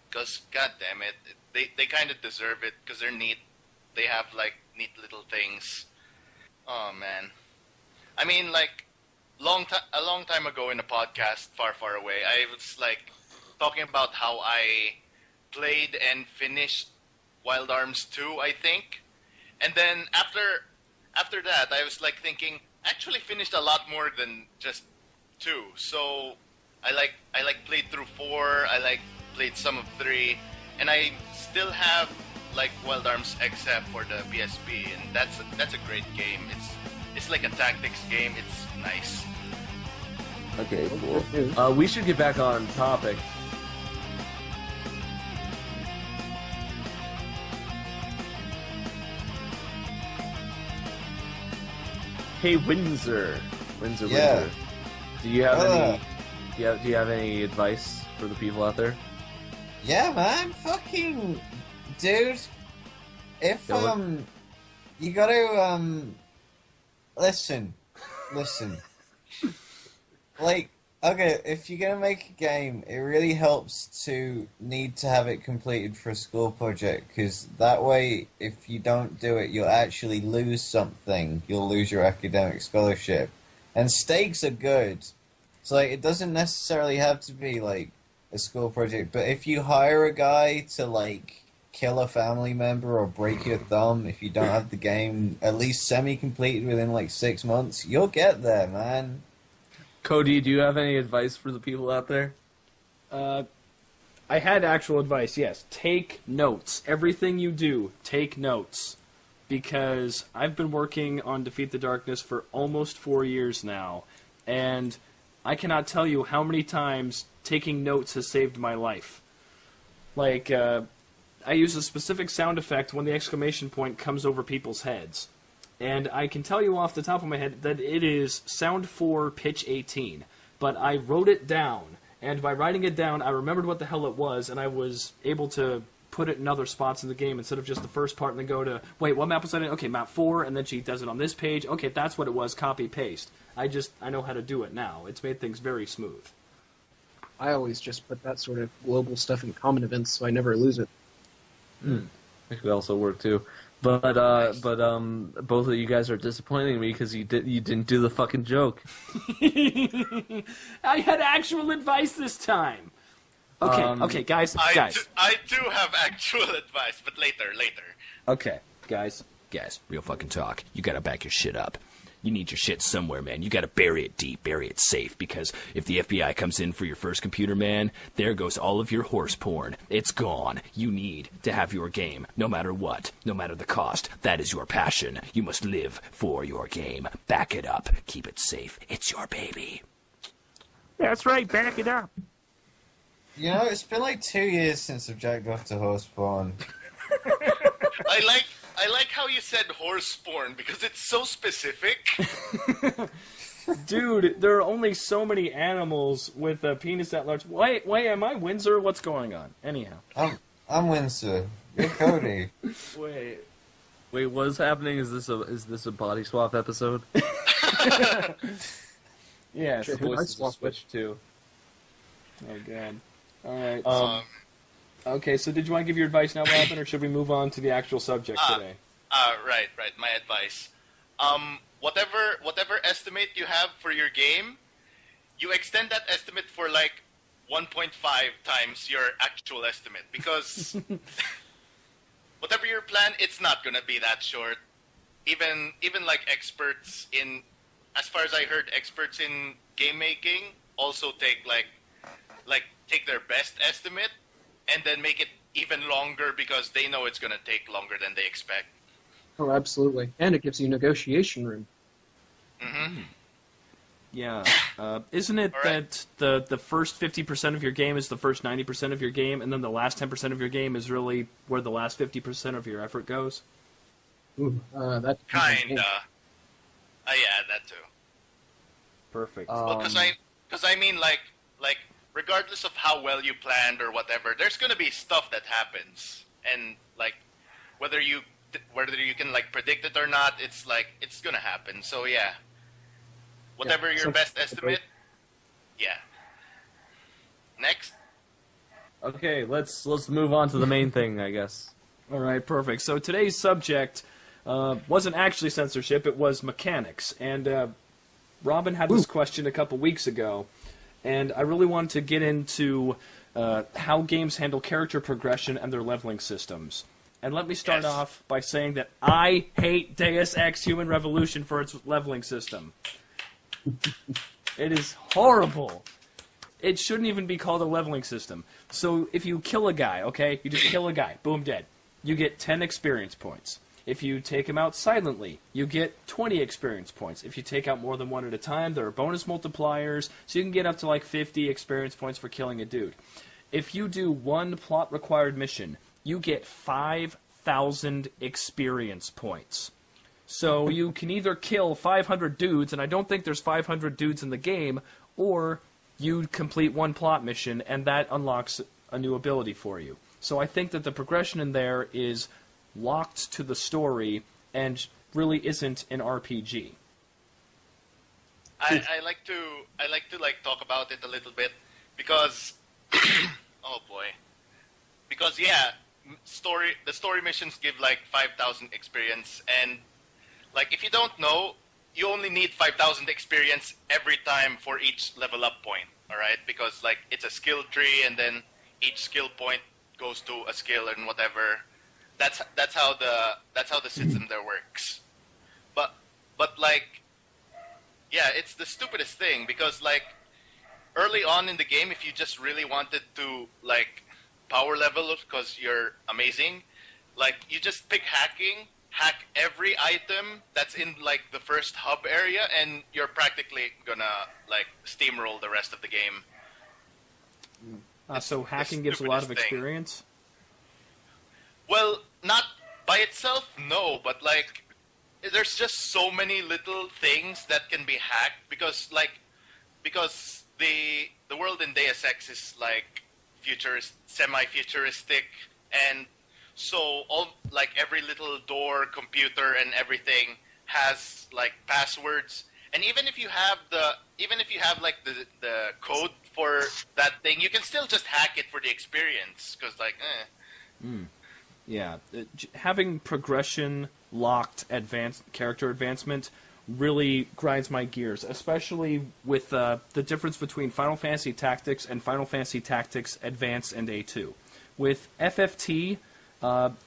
because god damn it, they kind of deserve it because they're neat. They have neat little things. Oh man, I mean a long time ago in a podcast far away, I was talking about how I played and finished Wild Arms 2, I think. And then after that, I was like thinking, actually finished a lot more than just 2. So I played through 4, played some of 3, and I still have like Wild Arms except for the PSP, and that's a great game. It's like a tactics game. It's nice. Okay, cool. We should get back on topic. Hey, Windsor. Yeah. Do you have any? Do you have any advice for the people out there? Yeah, man, fucking dude. If you gotta listen. Like, okay, if you're gonna make a game, it really helps to need to have it completed for a school project, because that way, if you don't do it, you'll actually lose something. You'll lose your academic scholarship. And stakes are good. So, like, it doesn't necessarily have to be, like, a school project, but if you hire a guy to, like, kill a family member or break your thumb if you don't have the game at least semi-completed within, like, 6 months, you'll get there, man. Cody, do you have any advice for the people out there? I had actual advice, yes. Take notes. Everything you do, take notes. Because I've been working on Defeat the Darkness for almost 4 years now, and I cannot tell you how many times taking notes has saved my life. Like, I use a specific sound effect when the exclamation point comes over people's heads. And I can tell you off the top of my head that it is sound 4, pitch 18. But I wrote it down, and by writing it down, I remembered what the hell it was, and I was able to put it in other spots in the game instead of just the first part and then go to, wait, what map was that in? Okay, map 4, and then she does it on this page. Okay, that's what it was, copy, paste. I know how to do it now. It's made things very smooth. I always just put that sort of global stuff in common events so I never lose it. That could also work too. But both of you guys are disappointing me because you didn't do the fucking joke. I had actual advice this time. Okay, guys. I do have actual advice, but later. Okay, guys, real fucking talk. You gotta back your shit up. You need your shit somewhere, man. You gotta bury it deep, bury it safe, because if the FBI comes in for your first computer, man, there goes all of your horse porn. It's gone. You need to have your game, no matter what, no matter the cost. That is your passion. You must live for your game. Back it up. Keep it safe. It's your baby. That's right, back it up. You know, it's been like 2 years since I've jacked off to horse porn. I like how you said horse porn because it's so specific. Dude, there are only so many animals with a penis that large. Wait, am I Windsor? What's going on? Anyhow. I'm Windsor. You're Cody. Wait, what's happening? Is this a body swap episode? Yeah, Sure, the voices swap will switch too. Oh god. Alright, okay, so did you want to give your advice now, Robyn, or should we move on to the actual subject today? Right. My advice. Whatever estimate you have for your game, you extend that estimate for like 1.5 times your actual estimate, because whatever your plan, it's not gonna be that short. Even like experts in, as far as I heard, experts in game making also take take their best estimate and then make it even longer because they know it's going to take longer than they expect. Oh, absolutely. And it gives you negotiation room. Mm-hmm. Yeah. Isn't it that the first 50% of your game is the first 90% of your game, and then the last 10% of your game is really where the last 50% of your effort goes? Ooh, that Kinda. Yeah, that too. Perfect. Well, because I mean, like, regardless of how well you planned or whatever, there's gonna be stuff that happens, and like, whether you can like predict it or not, it's gonna happen. So yeah, whatever your best estimate. Yeah. Next. Okay, let's move on to the main thing, I guess. All right, perfect. So today's subject wasn't actually censorship; it was mechanics. And Robyn had this question a couple weeks ago. And I really wanted to get into how games handle character progression and their leveling systems. And let me start Yes. off by saying that I hate Deus Ex Human Revolution for its leveling system. It is horrible. It shouldn't even be called a leveling system. So if you kill a guy, okay, you just kill a guy, boom, dead. You get 10 experience points. If you take him out silently, you get 20 experience points. If you take out more than one at a time, there are bonus multipliers, so you can get up to like 50 experience points for killing a dude. If you do one plot-required mission, you get 5,000 experience points. So you can either kill 500 dudes, and I don't think there's 500 dudes in the game, or you complete one plot mission, and that unlocks a new ability for you. So I think that the progression in there is locked to the story and really isn't an RPG. I like to talk about it a little bit because oh boy, because yeah, the story missions give like 5,000 experience, and like if you don't know, you only need 5,000 experience every time for each level up point. All right, because like it's a skill tree, and then each skill point goes to a skill and whatever. That's how the system there works. But like, yeah, it's the stupidest thing because like early on in the game, if you just really wanted to like power level because you're amazing, like you just pick hacking, hack every item that's in like the first hub area, and you're practically gonna like steamroll the rest of the game. So hacking gives a lot of experience? Well, not by itself, no, but like there's just so many little things that can be hacked because the world in Deus Ex is like semi-futuristic, and so all like every little door, computer, and everything has like passwords. And even if you have like the code for that thing, you can still just hack it for the experience because like. Yeah, having progression locked character advancement really grinds my gears, especially with the difference between Final Fantasy Tactics and Final Fantasy Tactics Advance and A2. With FFT,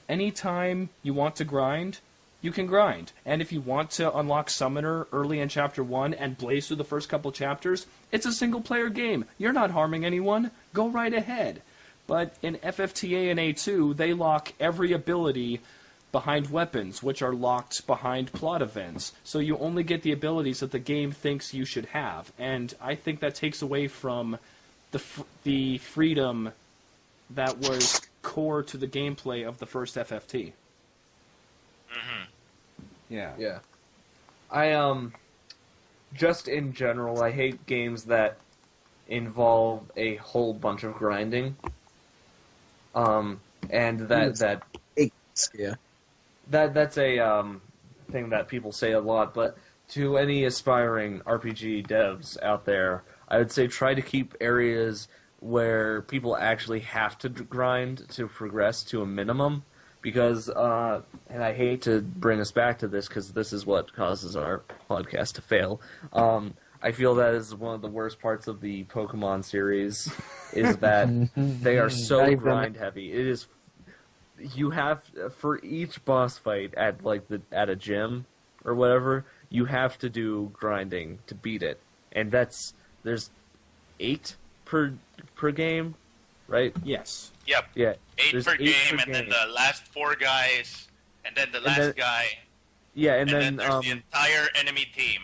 anytime you want to grind, you can grind. And if you want to unlock Summoner early in Chapter 1 and blaze through the first couple chapters, it's a single-player game. You're not harming anyone. Go right ahead. But in FFTA and A2, they lock every ability behind weapons, which are locked behind plot events. So you only get the abilities that the game thinks you should have. And I think that takes away from the freedom that was core to the gameplay of the first FFT. Mm-hmm. Yeah. Yeah. I just in general, I hate games that involve a whole bunch of grinding. And that's a thing that people say a lot, but to any aspiring RPG devs out there, I would say try to keep areas where people actually have to grind to progress to a minimum, because, and I hate to bring us back to this because this is what causes our podcast to fail, I feel that is one of the worst parts of the Pokemon series, is that they are so grind heavy. It is, you have, for each boss fight at at a gym or whatever, you have to do grinding to beat it, and there's 8 per game, right? Yes. Yep. Yeah. 8 per game, and then the last 4 guys, and then the last guy. Yeah, and then there's the entire enemy team.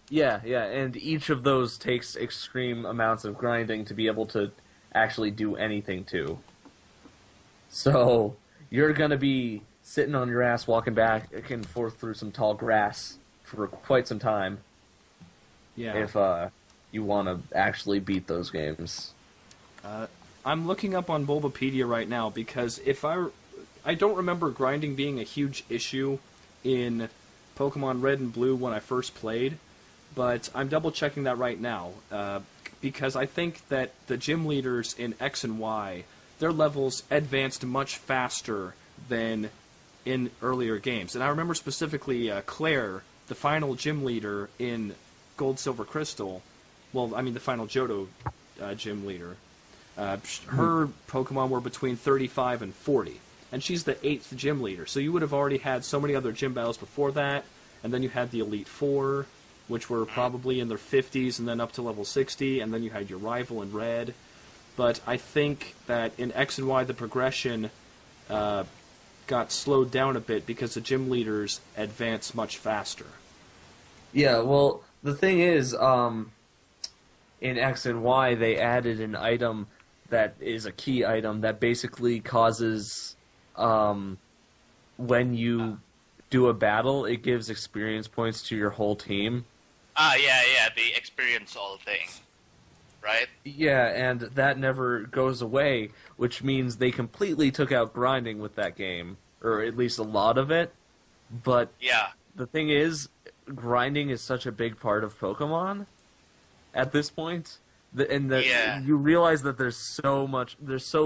Yeah, and each of those takes extreme amounts of grinding to be able to actually do anything to. So, you're gonna be sitting on your ass walking back and forth through some tall grass for quite some time. Yeah. If you want to actually beat those games. I'm looking up on Bulbapedia right now because I don't remember grinding being a huge issue in Pokemon Red and Blue when I first played, but I'm double checking that right now because I think that the gym leaders in X and Y, their levels advanced much faster than in earlier games. And I remember specifically Claire, the final gym leader in Gold, Silver, Crystal, well, I mean the final Johto gym leader, her Pokemon were between 35 and 40. and she's the 8th gym leader. So you would have already had so many other gym battles before that, and then you had the Elite Four, which were probably in their 50s and then up to level 60, and then you had your rival in red. But I think that in X and Y the progression got slowed down a bit because the gym leaders advance much faster. Yeah, well, the thing is, in X and Y, they added an item that is a key item that basically causes, when you do a battle, it gives experience points to your whole team. Yeah, the experience all thing, right? Yeah, and that never goes away, which means they completely took out grinding with that game, or at least a lot of it. But Yeah. the thing is, grinding is such a big part of Pokemon at this point, Yeah. you realize that there's so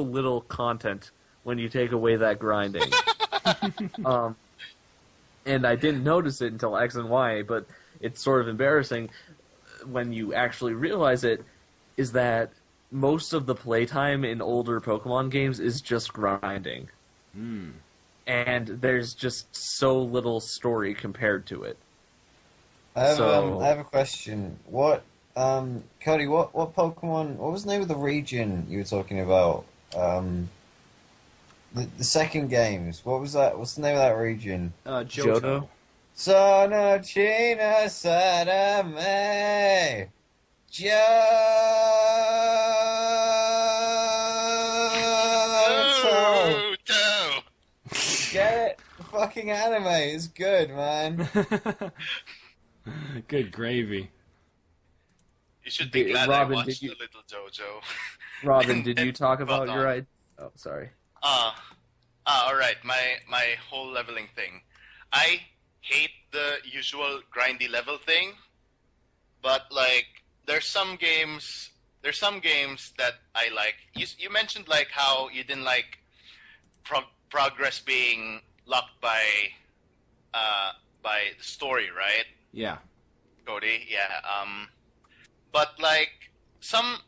little content when you take away that grinding. And I didn't notice it until X and Y, but it's sort of embarrassing when you actually realize it, is that most of the playtime in older Pokemon games is just grinding. And there's just so little story compared to it. I have a question. What, Cody? What Pokemon? What was the name of the region you were talking about? The second games. What was that? What's the name of that region? Johto. Sono China Sadame Johto. Johto! Get it? The fucking anime is good, man. Good gravy. You should be glad Robyn, I watched did you- the little JoJo. Robyn, did you talk Well about your done. idea? Oh, sorry. Alright, my whole leveling thing. I hate the usual grindy level thing, but like there's some games that I like. You mentioned like how you didn't like progress being locked by the story, right? Yeah. Cody, yeah. But like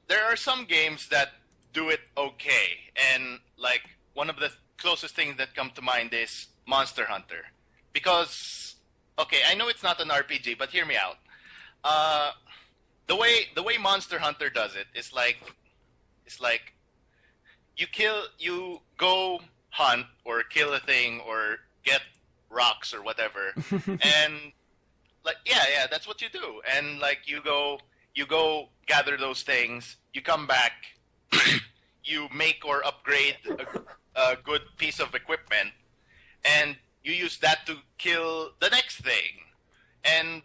there are some games that do it okay, and like one of the closest things that come to mind is Monster Hunter, because okay, I know it's not an RPG, but hear me out. The way Monster Hunter does it is like you go hunt or kill a thing or get rocks or whatever, and like yeah, that's what you do, and like you go gather those things, you come back, you make or upgrade a good piece of equipment, and you use that to kill the next thing, and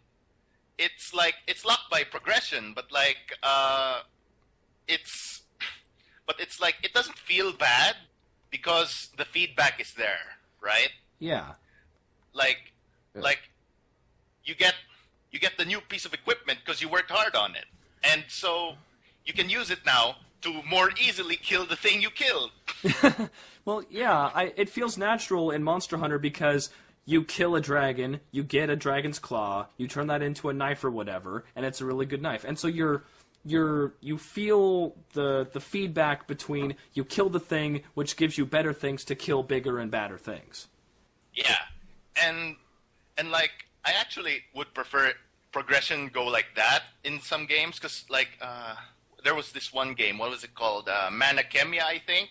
it's locked by progression, but it's like it doesn't feel bad because the feedback is there, right? Yeah. Like you get the new piece of equipment because you worked hard on it, and so you can use it now to more easily kill the thing you killed. Well, yeah, it feels natural in Monster Hunter because you kill a dragon, you get a dragon's claw, you turn that into a knife or whatever, and it's a really good knife. And so you feel the feedback between you kill the thing, which gives you better things to kill bigger and badder things. Yeah, and like I actually would prefer progression go like that in some games, because like there was this one game, what was it called? Manakemia, I think.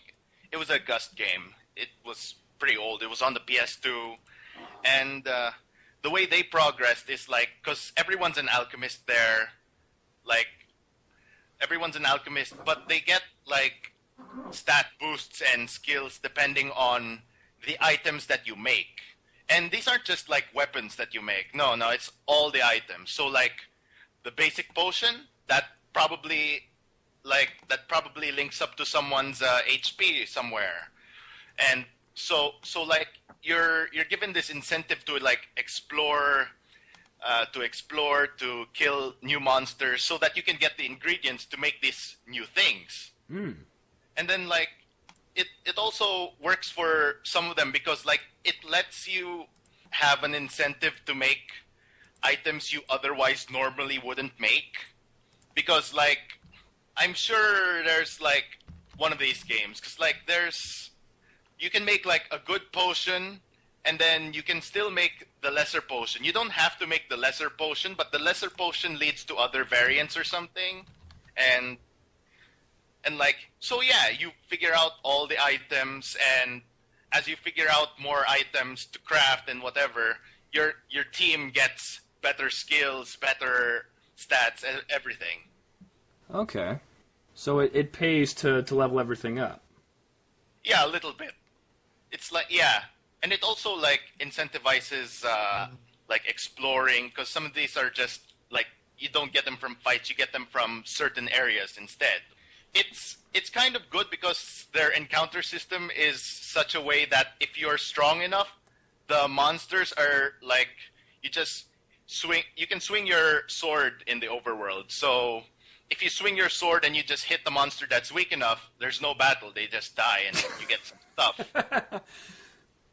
It was a Gust game. It was pretty old. It was on the PS2, and the way they progressed is like, because everyone's an alchemist there, like everyone's an alchemist, but they get like stat boosts and skills depending on the items that you make. And these aren't just like weapons that you make. No, it's all the items. So like the basic potion, that probably links up to someone's HP somewhere. And so like you're given this incentive to like explore, to kill new monsters, so that you can get the ingredients to make these new things. And then like it also works for some of them because like it lets you have an incentive to make items you otherwise normally wouldn't make, because like I'm sure there's like one of these games, because like you can make like a good potion, and then you can still make the lesser potion. You don't have to make the lesser potion, but the lesser potion leads to other variants or something, and like, so yeah, you figure out all the items, and as you figure out more items to craft and whatever, your team gets better skills, better stats, everything. Okay. So it pays to level everything up. Yeah, a little bit. It's like, yeah. And it also, like, incentivizes, like, exploring, because some of these are just, like, you don't get them from fights, you get them from certain areas instead. It's kind of good because their encounter system is such a way that if you're strong enough, the monsters are, like, you just you can swing your sword in the overworld. So if you swing your sword and you just hit the monster that's weak enough, there's no battle. They just die and you get some stuff.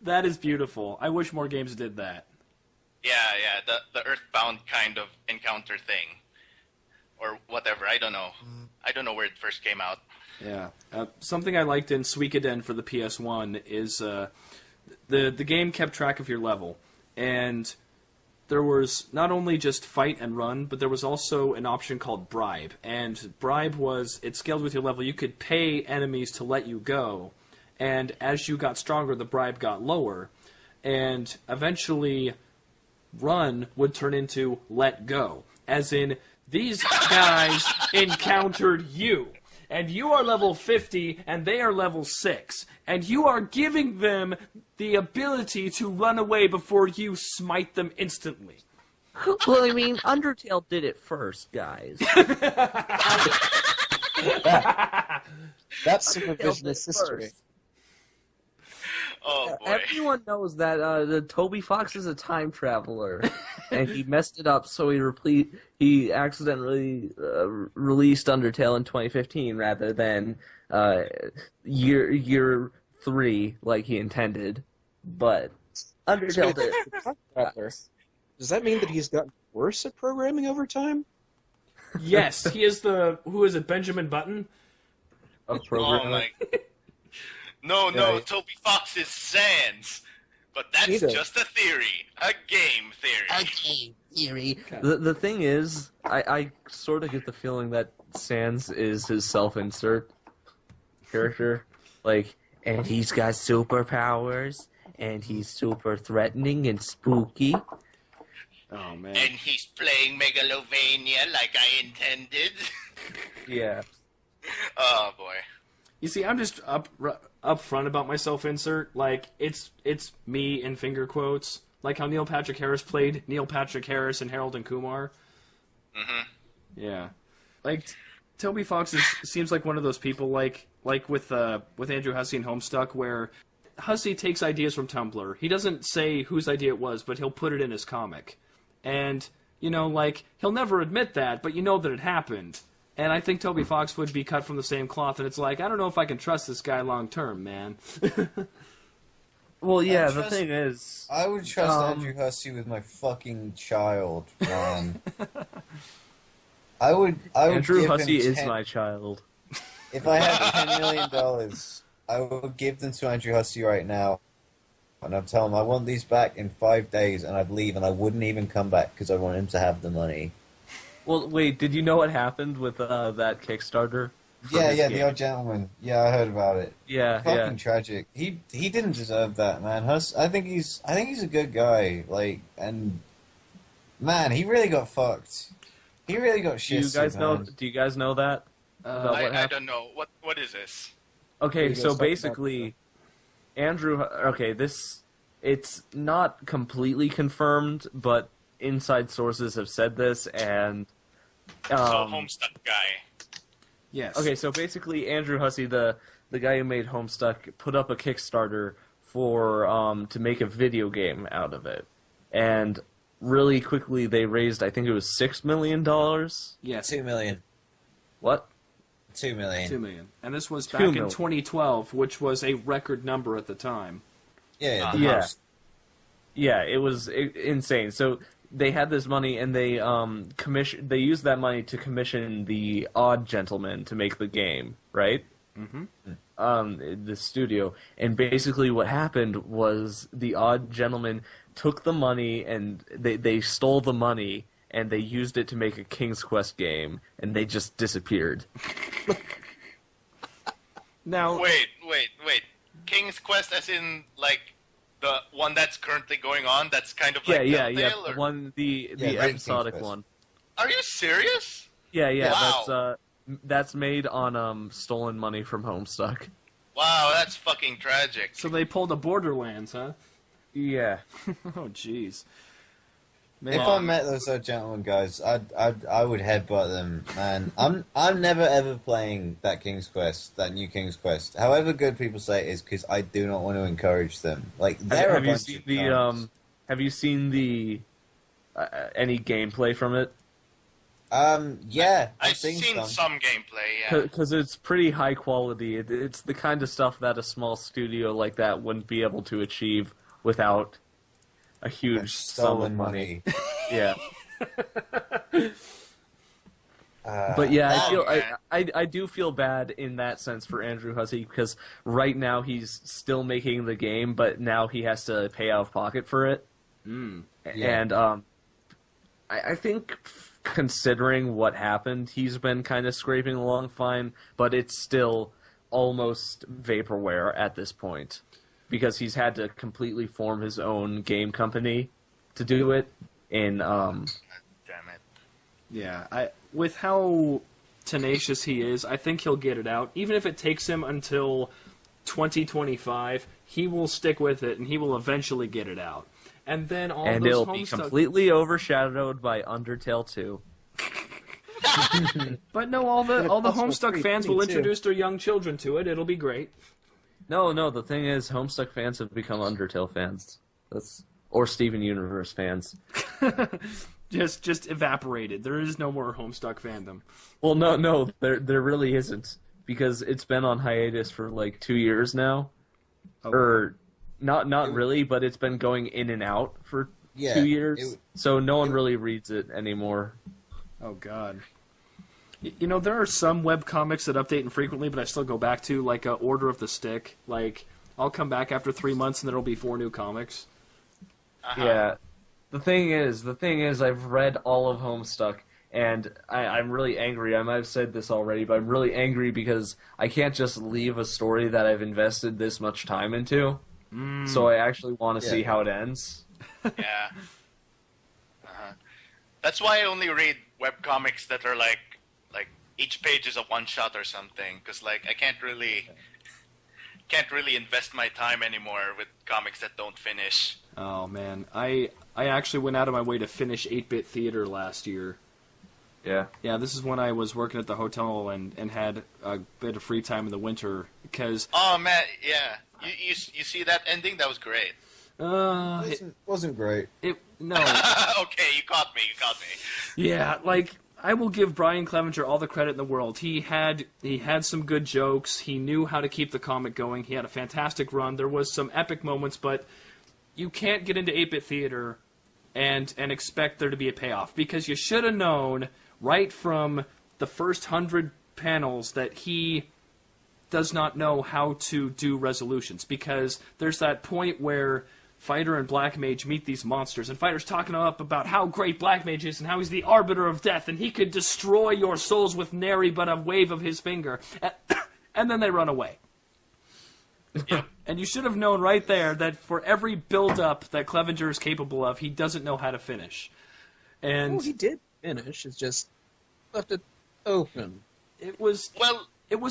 That is beautiful. I wish more games did that. Yeah, the Earthbound kind of encounter thing. Or whatever, I don't know. I don't know where it first came out. Yeah. Something I liked in Suikoden for the PS1 is the game kept track of your level. And there was not only just fight and run, but there was also an option called bribe. And bribe it scaled with your level. You could pay enemies to let you go. And as you got stronger, the bribe got lower. And eventually, run would turn into let go. As in, these guys encountered you. And you are level 50, and they are level 6. And you are giving them the ability to run away before you smite them instantly. Well, I mean, Undertale did it first, guys. That's some revisionist history. Oh, boy. Everyone knows that Toby Fox is a time traveler, and he messed it up, so he accidentally released Undertale in 2015 rather than year 3 like he intended. But Undertale did it. Does that mean that he's gotten worse at programming over time? Yes, he is who is it, Benjamin Button? Of programming. Oh, my... No, Toby Fox is Sans. But that's just a theory. A game theory. The thing is, I sort of get the feeling that Sans is his self-insert character. Like, and he's got superpowers, and he's super threatening and spooky. Oh, man. And he's playing Megalovania like I intended. Yeah. Oh, boy. You see, I'm just upfront about my self-insert. Like, it's me in finger quotes. Like how Neil Patrick Harris played Neil Patrick Harris in Harold and Kumar. Mm-hmm. Yeah. Like, Toby Fox seems like one of those people, like with Andrew Hussey and Homestuck, where Hussey takes ideas from Tumblr. He doesn't say whose idea it was, but he'll put it in his comic. And, like, he'll never admit that, but you know that it happened. And I think Toby Fox would be cut from the same cloth, and it's like, I don't know if I can trust this guy long term, man. Well, yeah, the thing is... I would trust Andrew Hussey with my fucking child, man. I would Andrew give Hussey him is my child. If I had $10 million, I would give them to Andrew Hussey right now. And I'd tell him, I want these back in 5 days, and I'd leave, and I wouldn't even come back because I want him to have the money. Well, wait, did you know what happened with that Kickstarter? Yeah, The Odd Gentleman. Yeah, I heard about it. Yeah, fucking tragic. He didn't deserve that, man. I think he's a good guy. Like, and man, he really got fucked. He really got shit. Do you guys know that? I don't know. What is this? Okay, so basically, it's not completely confirmed, but inside sources have said this, and So Homestuck guy. Yes. Okay, so basically, Andrew Hussey, the guy who made Homestuck, put up a Kickstarter for to make a video game out of it, and really quickly they raised, I think it was $6 million. Yes. $2 million. What? $2 million. $2 million. And this was back in 2012, which was a record number at the time. Yeah. Yeah, it was insane. So they had this money, and they They used that money to commission the Odd Gentleman to make the game, right? Mm-hmm. the studio, and basically what happened was the odd gentleman took the money and they stole the money and they used it to make a King's Quest game, and they just disappeared. Now, Wait. King's Quest, as in like the one that's currently going on. That's kind of like yeah. Telltale, The or- one, the Yeah, King's episodic Quest. one. Are you serious? Yeah. Wow. That's made on stolen money from Homestuck. Wow, that's fucking tragic. so they pulled a Borderlands, huh? Yeah. Oh, jeez. If I met those gentlemen guys, I would headbutt them, man. I'm never ever playing that King's Quest, that new King's Quest. However good people say it is, because I do not want to encourage them. Like they're Have a you bunch seen of the cunts. Have you seen the any gameplay from it? Yeah, I've seen some gameplay, yeah. Because it's pretty high quality. It's the kind of stuff that a small studio like that wouldn't be able to achieve without a huge sum of stolen money. money. Yeah. But yeah, I feel man. I do feel bad in that sense for Andrew Hussey, because right now he's still making the game, but now he has to pay out of pocket for it. Yeah. And I think considering what happened, he's been kind of scraping along fine, but it's still almost vaporware at this point, because he's had to completely form his own game company to do it. In Damn it. Yeah, with how tenacious he is, I think he'll get it out. Even if it takes him until 2025, he will stick with it, and he will eventually get it out. And then all and those it'll be Homestuck... completely overshadowed by Undertale 2. But no, all the possible Homestuck fans will 322. introduce their young children to it. It'll be great. No, the thing is, Homestuck fans have become Undertale fans. Or Steven Universe fans. Just evaporated. There is no more Homestuck fandom. Well, no, there really isn't, because it's been on hiatus for like 2 years now. Oh. Or not really, but it's been going in and out for Yeah, 2 years. So no one really reads it anymore. Oh, God. You know, there are some webcomics that update infrequently, but I still go back to, like, Order of the Stick. Like, I'll come back after 3 months and there'll be 4 new comics. Uh-huh. Yeah. The thing is, I've read all of Homestuck, and I'm really angry. I might have said this already, but I'm really angry because I can't just leave a story that I've invested this much time into. So I actually want to see how it ends. Yeah. Uh-huh. That's why I only read webcomics that are like each page is a one shot or something, because like I can't really invest my time anymore with comics that don't finish. Oh, man. I actually went out of my way to finish 8-Bit Theater last year. Yeah. Yeah, this is when I was working at the hotel and had a bit of free time in the winter, because... Oh man, yeah. You see that ending? That was great. Wasn't great. No. Okay, you caught me. Yeah, like, I will give Brian Clevenger all the credit in the world. He had some good jokes. He knew how to keep the comic going. He had a fantastic run. There was some epic moments, but you can't get into 8-Bit Theater and expect there to be a payoff, because you should have known right from the first 100 panels that he does not know how to do resolutions, because there's that point where Fighter and Black Mage meet these monsters, and Fighter's talking up about how great Black Mage is and how he's the arbiter of death, and he could destroy your souls with nary but a wave of his finger. And then they run away. And you should have known right there that for every build-up that Clevenger is capable of, he doesn't know how to finish. And Well, he did finish. It's just left it open. it was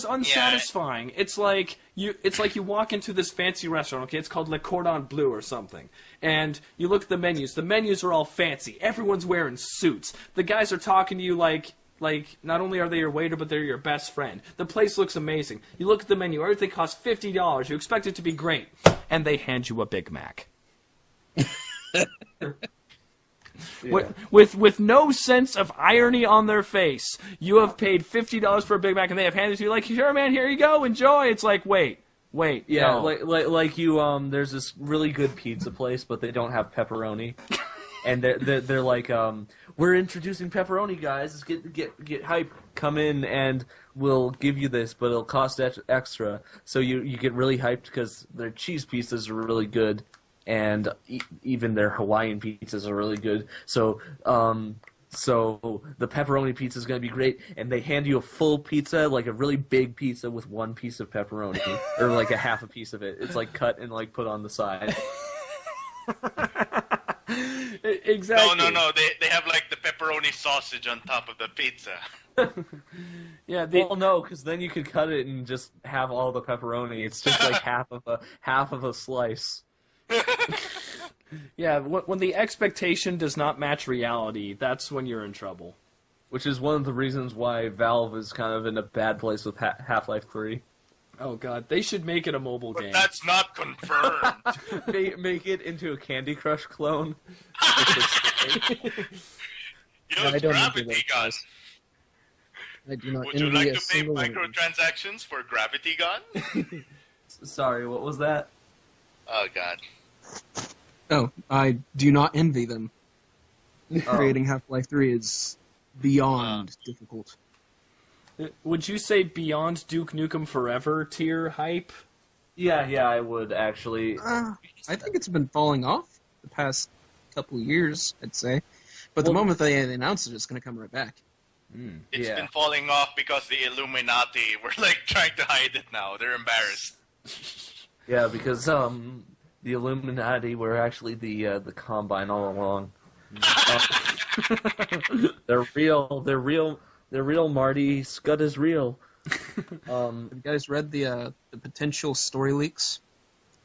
unsatisfying. It's like you walk into this fancy restaurant, okay? It's called Le Cordon Bleu or something. And you look at the menus. The menus are all fancy. Everyone's wearing suits. The guys are talking to you like not only are they your waiter, but they're your best friend. The place looks amazing. You look at the menu. Everything costs $50. You expect it to be great. And they hand you a Big Mac. Yeah. With no sense of irony on their face. You have paid $50 for a Big Mac, and they have handed it to you like, sure, man, here you go, enjoy. It's like, wait, Yeah, no. like you, there's this really good pizza place, but they don't have pepperoni. and they're like, we're introducing pepperoni, guys. Get hype. Come in and we'll give you this, but it'll cost extra. So you get really hyped because their cheese pizzas are really good, and even their Hawaiian pizzas are really good. So the pepperoni pizza is going to be great, and they hand you a full pizza, like a really big pizza with one piece of pepperoni, or like a half a piece of it. It's like cut and like put on the side. Exactly. No. They have like the pepperoni sausage on top of the pizza. Yeah. Well, no, because then you could cut it and just have all the pepperoni. It's just like half of a slice. Yeah. When the expectation does not match reality, that's when you're in trouble. Which is one of the reasons why Valve is kind of in a bad place with Half-Life 3. Oh god, they should make it a mobile But game. that's not confirmed. Make it into a Candy Crush clone. I don't envy Gravity those Gun. guys. I do not Would you envy like a to pay single one of them. microtransactions for Gravity Gun? Sorry, what was that? Oh god. Oh, I do not envy them. Creating Half-Life 3 is beyond difficult. Would you say beyond Duke Nukem Forever tier hype? Yeah, I would actually. I think it's been falling off the past couple years, I'd say. But the moment they announce it, it's going to come right back. It's Yeah. been falling off because the Illuminati were like trying to hide it now. They're embarrassed. Yeah, because the Illuminati were actually the Combine all along. They're real. Marty. Scud is real. Have you guys read the potential story leaks?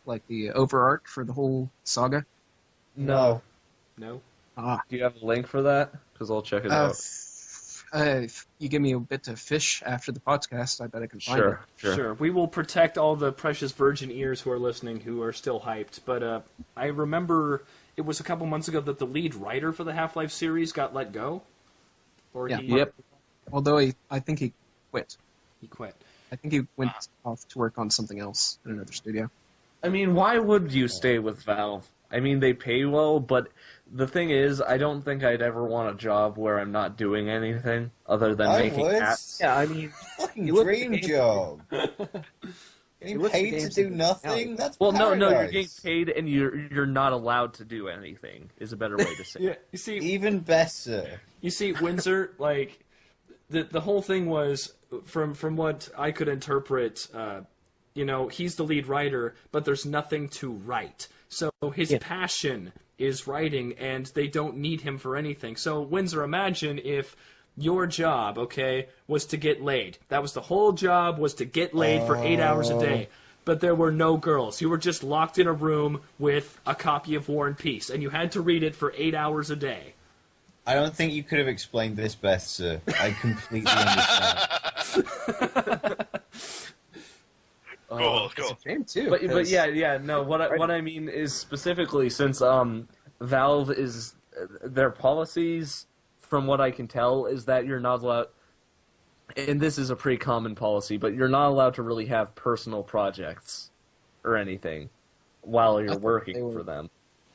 Like the overarch for the whole saga? No. No. Ah. Do you have a link for that? Because I'll check it out. If you give me a bit to fish after the podcast, I bet I can find it. Sure. We will protect all the precious virgin ears who are listening who are still hyped. But I remember it was a couple months ago that the lead writer for the Half-Life series got let go. Or Yeah. Yep. Although I think he quit. He quit. I think he went off to work on something else in another studio. I mean, why would you stay with Valve? I mean, they pay well, but the thing is, I don't think I'd ever want a job where I'm not doing anything other than making would. apps. Yeah, I mean, Fucking You look at dream the game- job. Getting look at the paid to games do that- nothing? That's well, no, you're paradise. getting paid and you're not allowed to do anything. Is a better way to say. Yeah. You see, Even better. Windsor, like the whole thing was from what I could interpret. He's the lead writer, but there's nothing to write. So his passion is writing, and they don't need him for anything. So Windsor, imagine if your job, was to get laid. That was the whole job, was to get laid for 8 hours a day. But there were no girls. You were just locked in a room with a copy of War and Peace, and you had to read it for 8 hours a day. I don't think you could have explained this best, sir. I completely understand. Cool. It's a shame too. But 'cause- yeah, no. What I mean is specifically since Valve is their policies, from what I can tell, is that you're not allowed. And this is a pretty common policy, but you're not allowed to really have personal projects or anything while you're thought working they were- for them.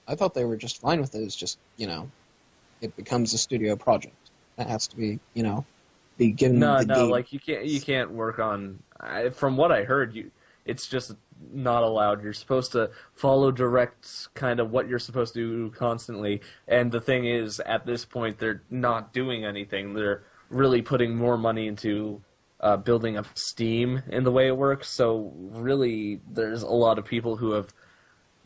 I thought they were just fine with it. It's just, it becomes a studio project. That has to be, be given No, the game. like you can't work on. From what I heard, it's just not allowed. You're supposed to follow direct kind of what you're supposed to do constantly. And the thing is, at this point, they're not doing anything. They're really putting more money into building up Steam in the way it works. So really, there's a lot of people who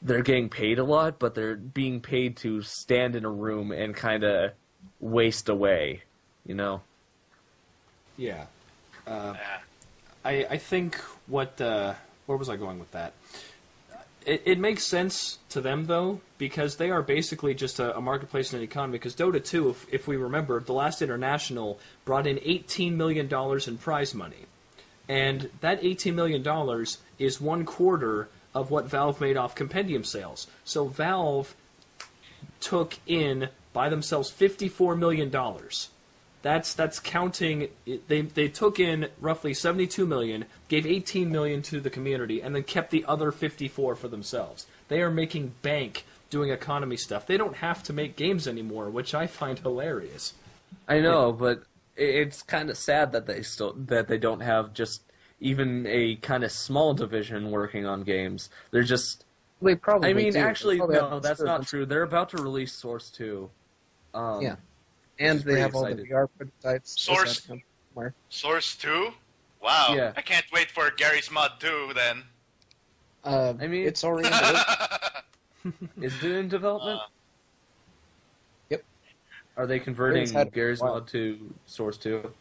they're getting paid a lot, but they're being paid to stand in a room and kind of waste away, Yeah. Yeah. I think where was I going with that? It makes sense to them, though, because they are basically just a marketplace and an economy. Because Dota 2, if we remember, the last International brought in $18 million in prize money. And that $18 million is 1/4 of what Valve made off compendium sales. So Valve took in, by themselves, $54 million. That's counting. They took in roughly $72 million, gave $18 million to the community, and then kept the other $54 for themselves. They are making bank doing economy stuff. They don't have to make games anymore, which I find hilarious. I know, but it's kind of sad that they don't have just even a kind of small division working on games. They're just. They probably. I mean, do. actually, Probably no, have that's sure not true. They're about to release Source 2. Yeah. And they pretty have all the excited. VR prototypes. Source- Does that come somewhere? Source 2? Wow. Yeah. I can't wait for Gary's Mod 2 then. I mean- it's already. Is it in development? Yep. Are they converting Gary's had it for a Gary's while. Mod to Source 2?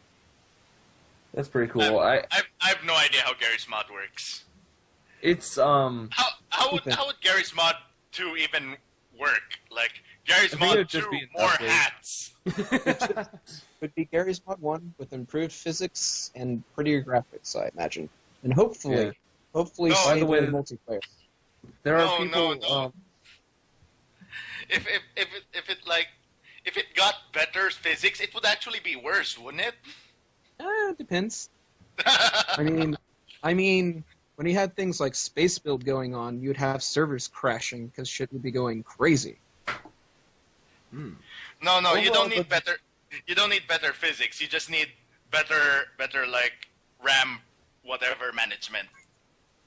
That's pretty cool. I I have no idea how Gary's Mod works. It's How would Gary's Mod 2 even work? Like Gary's I think Mod it'd 2, just be an more update. hats. Would be Gary's Mod 1 with improved physics and prettier graphics, I imagine. And hopefully, Yeah. hopefully, No, by the way, multiplayer. there No, are people. no. If it got better physics, it would actually be worse, wouldn't it? It depends. I mean, when you had things like space build going on, you'd have servers crashing because shit would be going crazy. No, Overall, you don't need the- better. You don't need better physics. You just need better like RAM, whatever management,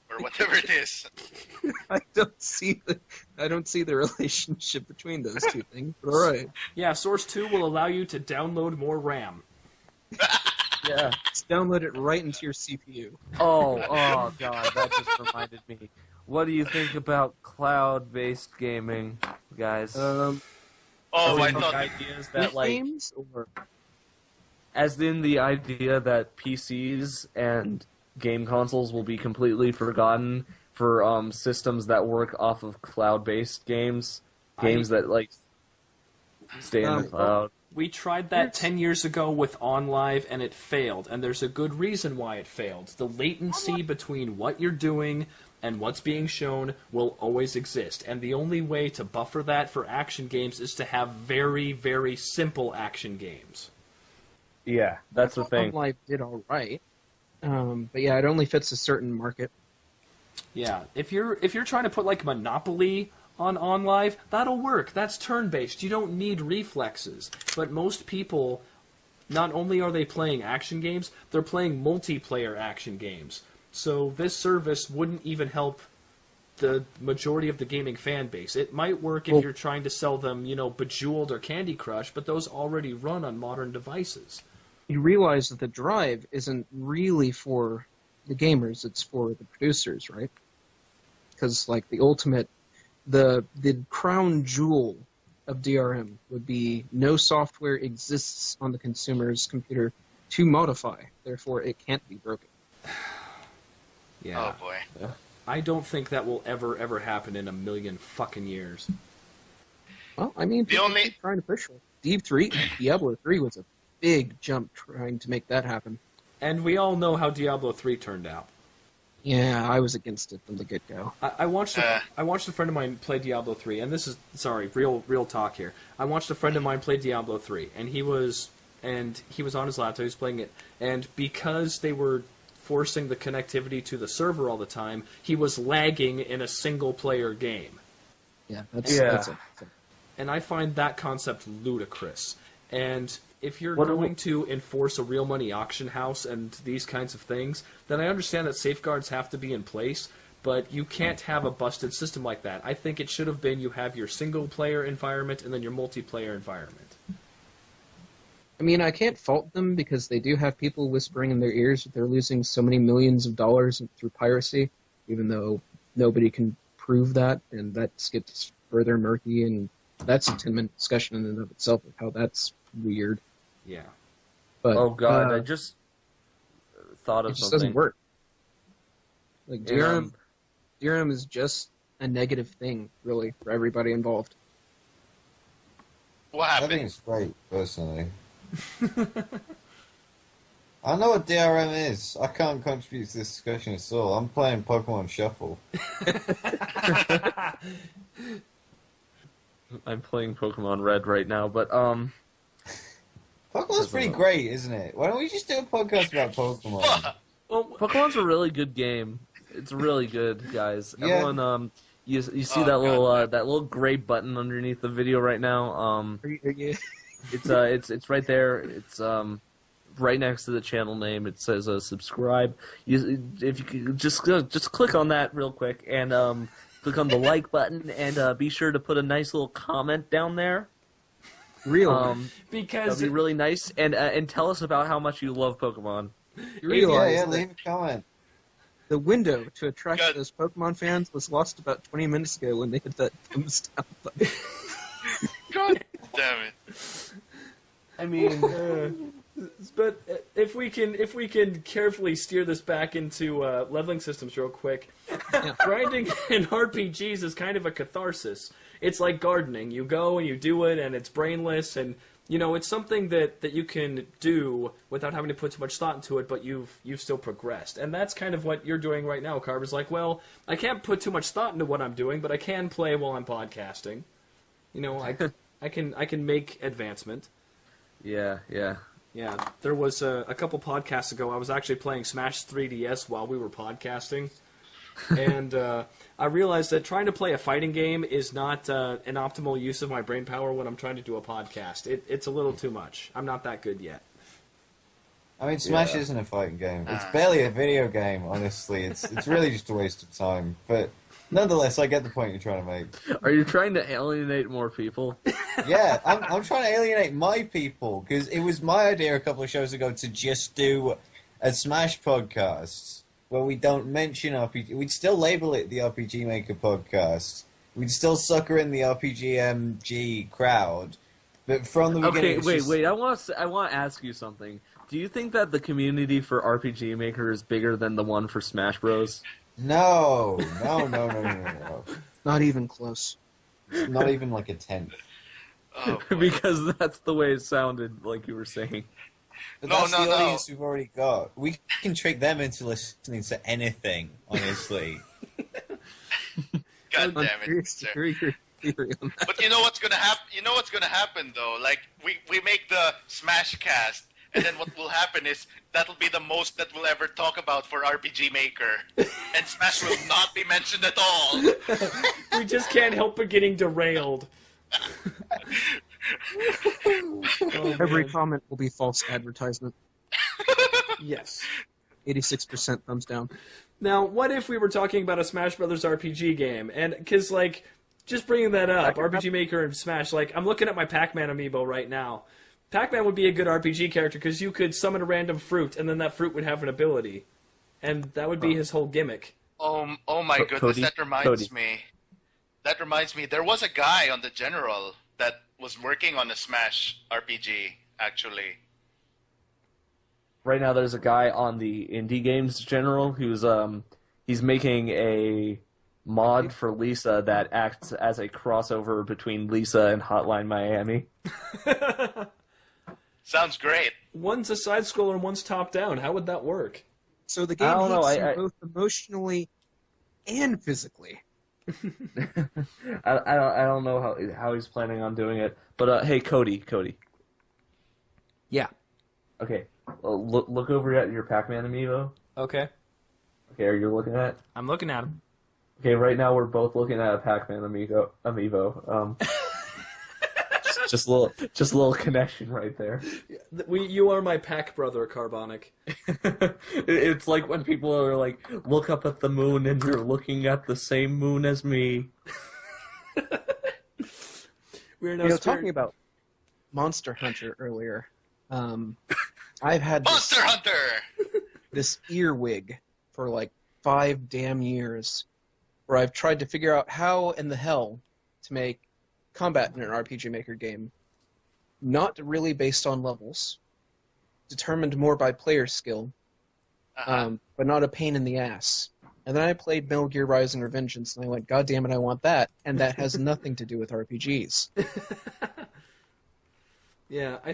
or whatever it is. I don't see the relationship between those two things. But all right, Yeah, Source 2 will allow you to download more RAM. Yeah. just download it right into your CPU. Oh god, that just reminded me. What do you think about cloud-based gaming, guys? Oh, I As in thought. the ideas that like, games or as in the idea that PCs and game consoles will be completely forgotten for systems that work off of cloud-based games that like stay in the cloud. We tried that 10 years ago with OnLive, and it failed. And there's a good reason why it failed. The latency between what you're doing and what's being shown will always exist. And the only way to buffer that for action games is to have very, very simple action games. Yeah, that's the thing. Live did all right, but yeah, it only fits a certain market. Yeah, if you're trying to put like Monopoly on OnLive, that'll work. That's turn-based. You don't need reflexes. But most people, not only are they playing action games, they're playing multiplayer action games. So this service wouldn't even help the majority of the gaming fan base. It might work if you're trying to sell them, Bejeweled or Candy Crush, but those already run on modern devices. You realize that the drive isn't really for the gamers; it's for the producers, right? Because like the ultimate, the crown jewel of DRM would be no software exists on the consumer's computer to modify. Therefore, it can't be broken. Yeah. Oh boy. I don't think that will ever happen in a million fucking years. Well, I mean, people keep trying to push it. Diablo 3 was a big jump trying to make that happen. And we all know how Diablo 3 turned out. Yeah, I was against it from the get-go. I watched a friend of mine play Diablo 3, and this is real talk here. I watched a friend of mine play Diablo 3, and he was on his laptop, he was playing it, and because they were forcing the connectivity to the server all the time, he was lagging in a single-player game. Yeah, that's it. And I find that concept ludicrous. And if you're going to enforce a real money auction house and these kinds of things, then I understand that safeguards have to be in place, but you can't have a busted system like that. I think it should have been you have your single-player environment and then your multiplayer environment. I mean, I can't fault them because they do have people whispering in their ears that they're losing so many millions of dollars through piracy, even though nobody can prove that, and that gets further murky, and that's a 10-minute discussion in and of itself of how that's weird. Yeah. But, oh god, I just thought of it just something. doesn't work. Like, DRM is just a negative thing, really, for everybody involved. What I happened? think it's great, personally. I know what DRM is. I can't contribute to this discussion at all. I'm playing Pokemon Shuffle. I'm playing Pokemon Red right now, but Pokemon's pretty great, isn't it? Why don't we just do a podcast about Pokemon? well, Pokemon's a really good game. It's really good, guys. Yeah. Everyone, You see Oh, that little gray button underneath the video right now. Yeah. It's right there. It's right next to the channel name. It says subscribe. If you could just click on that real quick and click on the like button and be sure to put a nice little comment down there. Because That'd be really nice and tell us about how much you love Pokemon. You realize Yeah, that leave a comment. the window to attract Good. those Pokemon fans was lost about 20 minutes ago when they hit that thumbs down button. God damn it. I mean, but if we can carefully steer this back into leveling systems real quick, grinding in RPGs is kind of a catharsis. It's like gardening. You go and you do it, and it's brainless, and it's something that you can do without having to put too much thought into it, but you've still progressed. And that's kind of what you're doing right now, Carb. Is like, well, I can't put too much thought into what I'm doing, but I can play while I'm podcasting. I can make advancement. yeah. Yeah, there was a couple podcasts ago, I was actually playing Smash 3DS while we were podcasting, and I realized that trying to play a fighting game is not an optimal use of my brain power when I'm trying to do a podcast. It's a little too much. I'm not that good yet. I mean, Smash Yeah. isn't a fighting game. It's barely a video game, honestly. It's really just a waste of time. But nonetheless, I get the point you're trying to make. Are you trying to alienate more people? Yeah, I'm trying to alienate my people, because it was my idea a couple of shows ago to just do a Smash podcast where we don't mention RPG. We'd still label it the RPG Maker podcast. We'd still sucker in the rpgmg crowd. But from the beginning... Okay, it's just- wait. I want to ask you something. Do you think that the community for RPG Maker is bigger than the one for Smash Bros? No. Not even close. Not even like a tenth. Oh, boy. Because that's the way it sounded, like you were saying. But No, that's no, the no. audience we've already got. We can trick them into listening to anything, honestly. God I'm damn curious it. to sir. hear your theory on that. But you know what's gonna happen? You know what's gonna happen though? Like we make the Smash cast, and then what will happen is that'll be the most that we'll ever talk about for RPG Maker, and Smash will not be mentioned at all. We just can't help but getting derailed. Every comment will be false advertisement. Yes. 86% thumbs down. Now, what if we were talking about a Smash Brothers RPG game? And, because, just bringing that up, RPG Maker and Smash, I'm looking at my Pac-Man amiibo right now. Pac-Man would be a good RPG character because you could summon a random fruit, and then that fruit would have an ability. And that would be his whole gimmick. Oh my goodness, Cody, that reminds me. That reminds me, there was a guy on the General that was working on a Smash RPG, actually. Right now, there's a guy on the Indie Games General who's he's making a mod for Lisa that acts as a crossover between Lisa and Hotline Miami. Sounds great. One's a side-scroller and one's top-down. How would that work? So the I game don't know, hits you I- both emotionally and physically. I don't know how he's planning on doing it, but hey, Cody. Yeah. Okay, look over at your Pac-Man amiibo. Okay. Okay, are you looking at? I'm looking at him. Okay, right now we're both looking at a Pac-Man amiibo. Just a little connection right there. You are my pack brother, Karbonic. It's like when people are like, look up at the moon and you're looking at the same moon as me. We're now Talking about Monster Hunter earlier, I've had Monster Hunter! this earwig for 5 damn years, where I've tried to figure out how in the hell to make combat in an RPG Maker game not really based on levels, determined more by player skill, but not a pain in the ass. And then I played Metal Gear Rising: Revengeance, and I went, God damn it, I want that, and that has nothing to do with RPGs. Yeah, I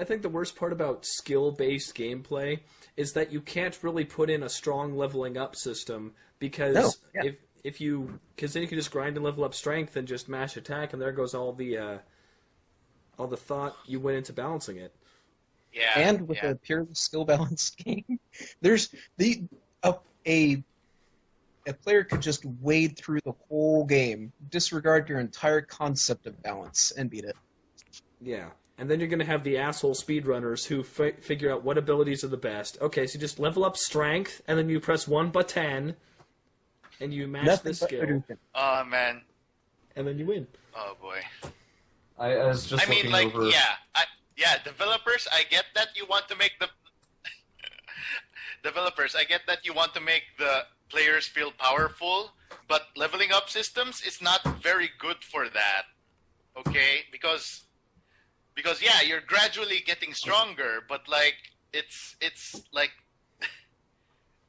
think the worst part about skill-based gameplay is that you can't really put in a strong leveling up system because because then you can just grind and level up strength and just mash attack, and there goes all the thought you went into balancing it. Yeah. And with a purely skill-balanced game, there's a player could just wade through the whole whole game. Disregard your entire concept of balance and beat it. Yeah. And then you're going to have the asshole speedrunners who figure out what abilities are the best. Okay, so you just level up strength, and then you press 1 button, and you match the skill. Oh, man. And then you win. Oh, boy. I was just looking over... Yeah, developers, I get that you want to make the... Developers, I get that you want to make the players feel powerful, but leveling up systems is not very good for that. Okay? Because yeah, you're gradually getting stronger, but like it's like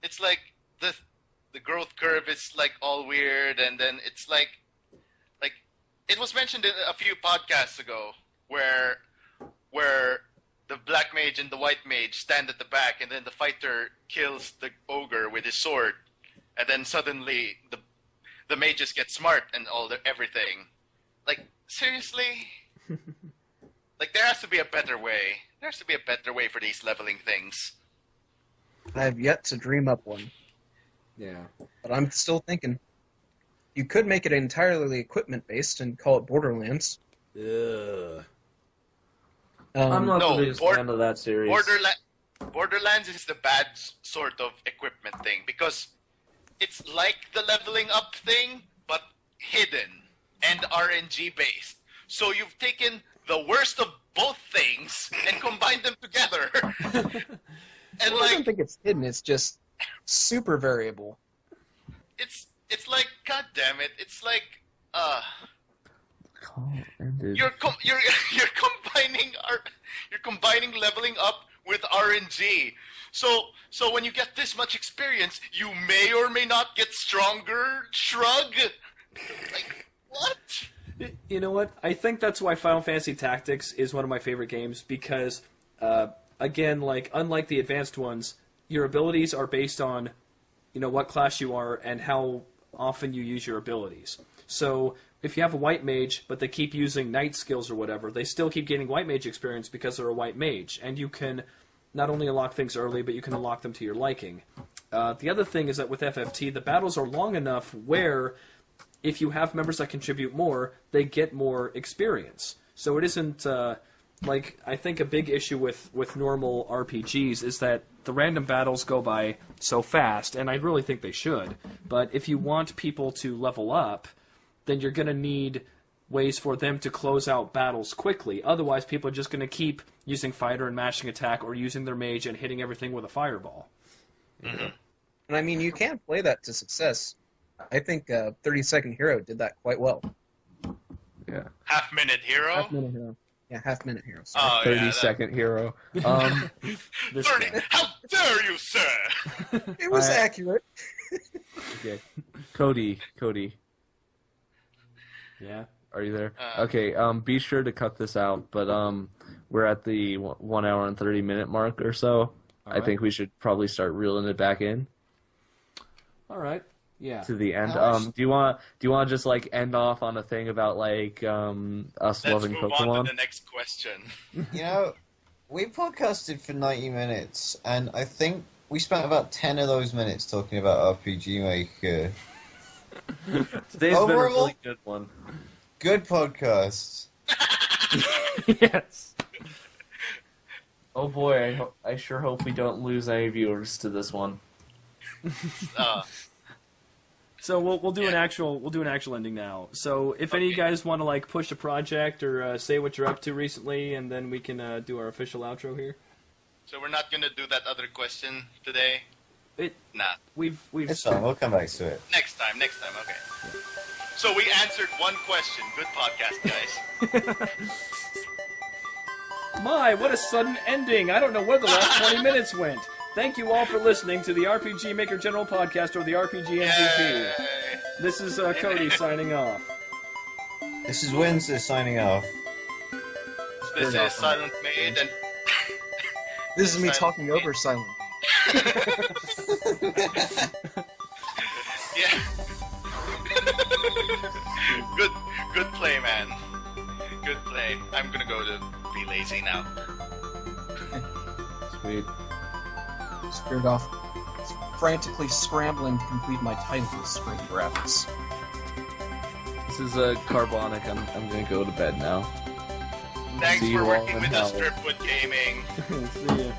it's like the growth curve is like all weird, and then it's like it was mentioned in a few podcasts ago where the black mage and the white mage stand at the back, and then the fighter kills the ogre with his sword, and then suddenly the mages get smart and everything. Like, seriously? Like, there has to be a better way. There has to be a better way for these leveling things. I have yet to dream up one. Yeah. But I'm still thinking. You could make it entirely equipment-based and call it Borderlands. Ugh. I'm not the biggest fan of that series. Borderlands is the bad sort of equipment thing, because it's like the leveling up thing, but hidden and RNG-based. So you've taken the worst of both things and combined them together. And I don't think it's hidden, it's just super variable. It's like, god damn it, it's like Call ended. you're combining leveling up with RNG. So when you get this much experience, you may or may not get stronger. Shrug. Like, what? You know what? I think that's why Final Fantasy Tactics is one of my favorite games, because, again, like, unlike the advanced ones, your abilities are based on, what class you are and how often you use your abilities. So, if you have a white mage, but they keep using knight skills or whatever, they still keep getting white mage experience because they're a white mage, and you can not only unlock things early, but you can unlock them to your liking. The other thing is that with FFT, the battles are long enough where if you have members that contribute more, they get more experience. So it isn't, I think a big issue with normal RPGs is that the random battles go by so fast, and I really think they should. But if you want people to level up, then you're going to need ways for them to close out battles quickly. Otherwise, people are just going to keep using fighter and mashing attack, or using their mage and hitting everything with a fireball. Mm-hmm. And I mean, you can play that to success. I think 30-Second Hero did that quite well. Yeah. Half-minute hero? Half-minute hero. Yeah, half-minute hero. Sorry. Oh, 30-second hero. 30. How dare you, sir? It was accurate. Okay. Cody. Yeah. Are you there? Okay, be sure to cut this out, but we're at the 1 hour and 30-minute mark or so. I think we should probably start reeling it back in. All right. Yeah. To the end. Do you want to just like end off on a thing about like us loving Pokemon? Let's move on to the next question. We podcasted for 90 minutes, and I think we spent about 10 of those minutes talking about RPG Maker. Today's been a really good one. Good podcast. Yes. Oh boy, I sure hope we don't lose any viewers to this one. So we'll do an actual ending now. So if any of you guys want to like push a project or say what you're up to recently, and then we can do our official outro here. So we're not gonna do that other question today. Nah. We've. It's fine. We'll come back to it. Next time. Okay. So we answered one question. Good podcast, guys. My, what a sudden ending! I don't know where the last 20 minutes went. Thank you all for listening to the RPG Maker General Podcast, or the RPG MVP. This is Cody signing off. This is Windsor signing off. This is Silent Maid, and This is me talking over Silent. yeah. Good play, man. Good play. I'm gonna go to be lazy now. Sweet. Firgof, frantically scrambling to complete my title screen graphics. this is Karbonic. I'm gonna go to bed now. Thanks See you for all working in with us, hell. Driftwood Gaming. See ya.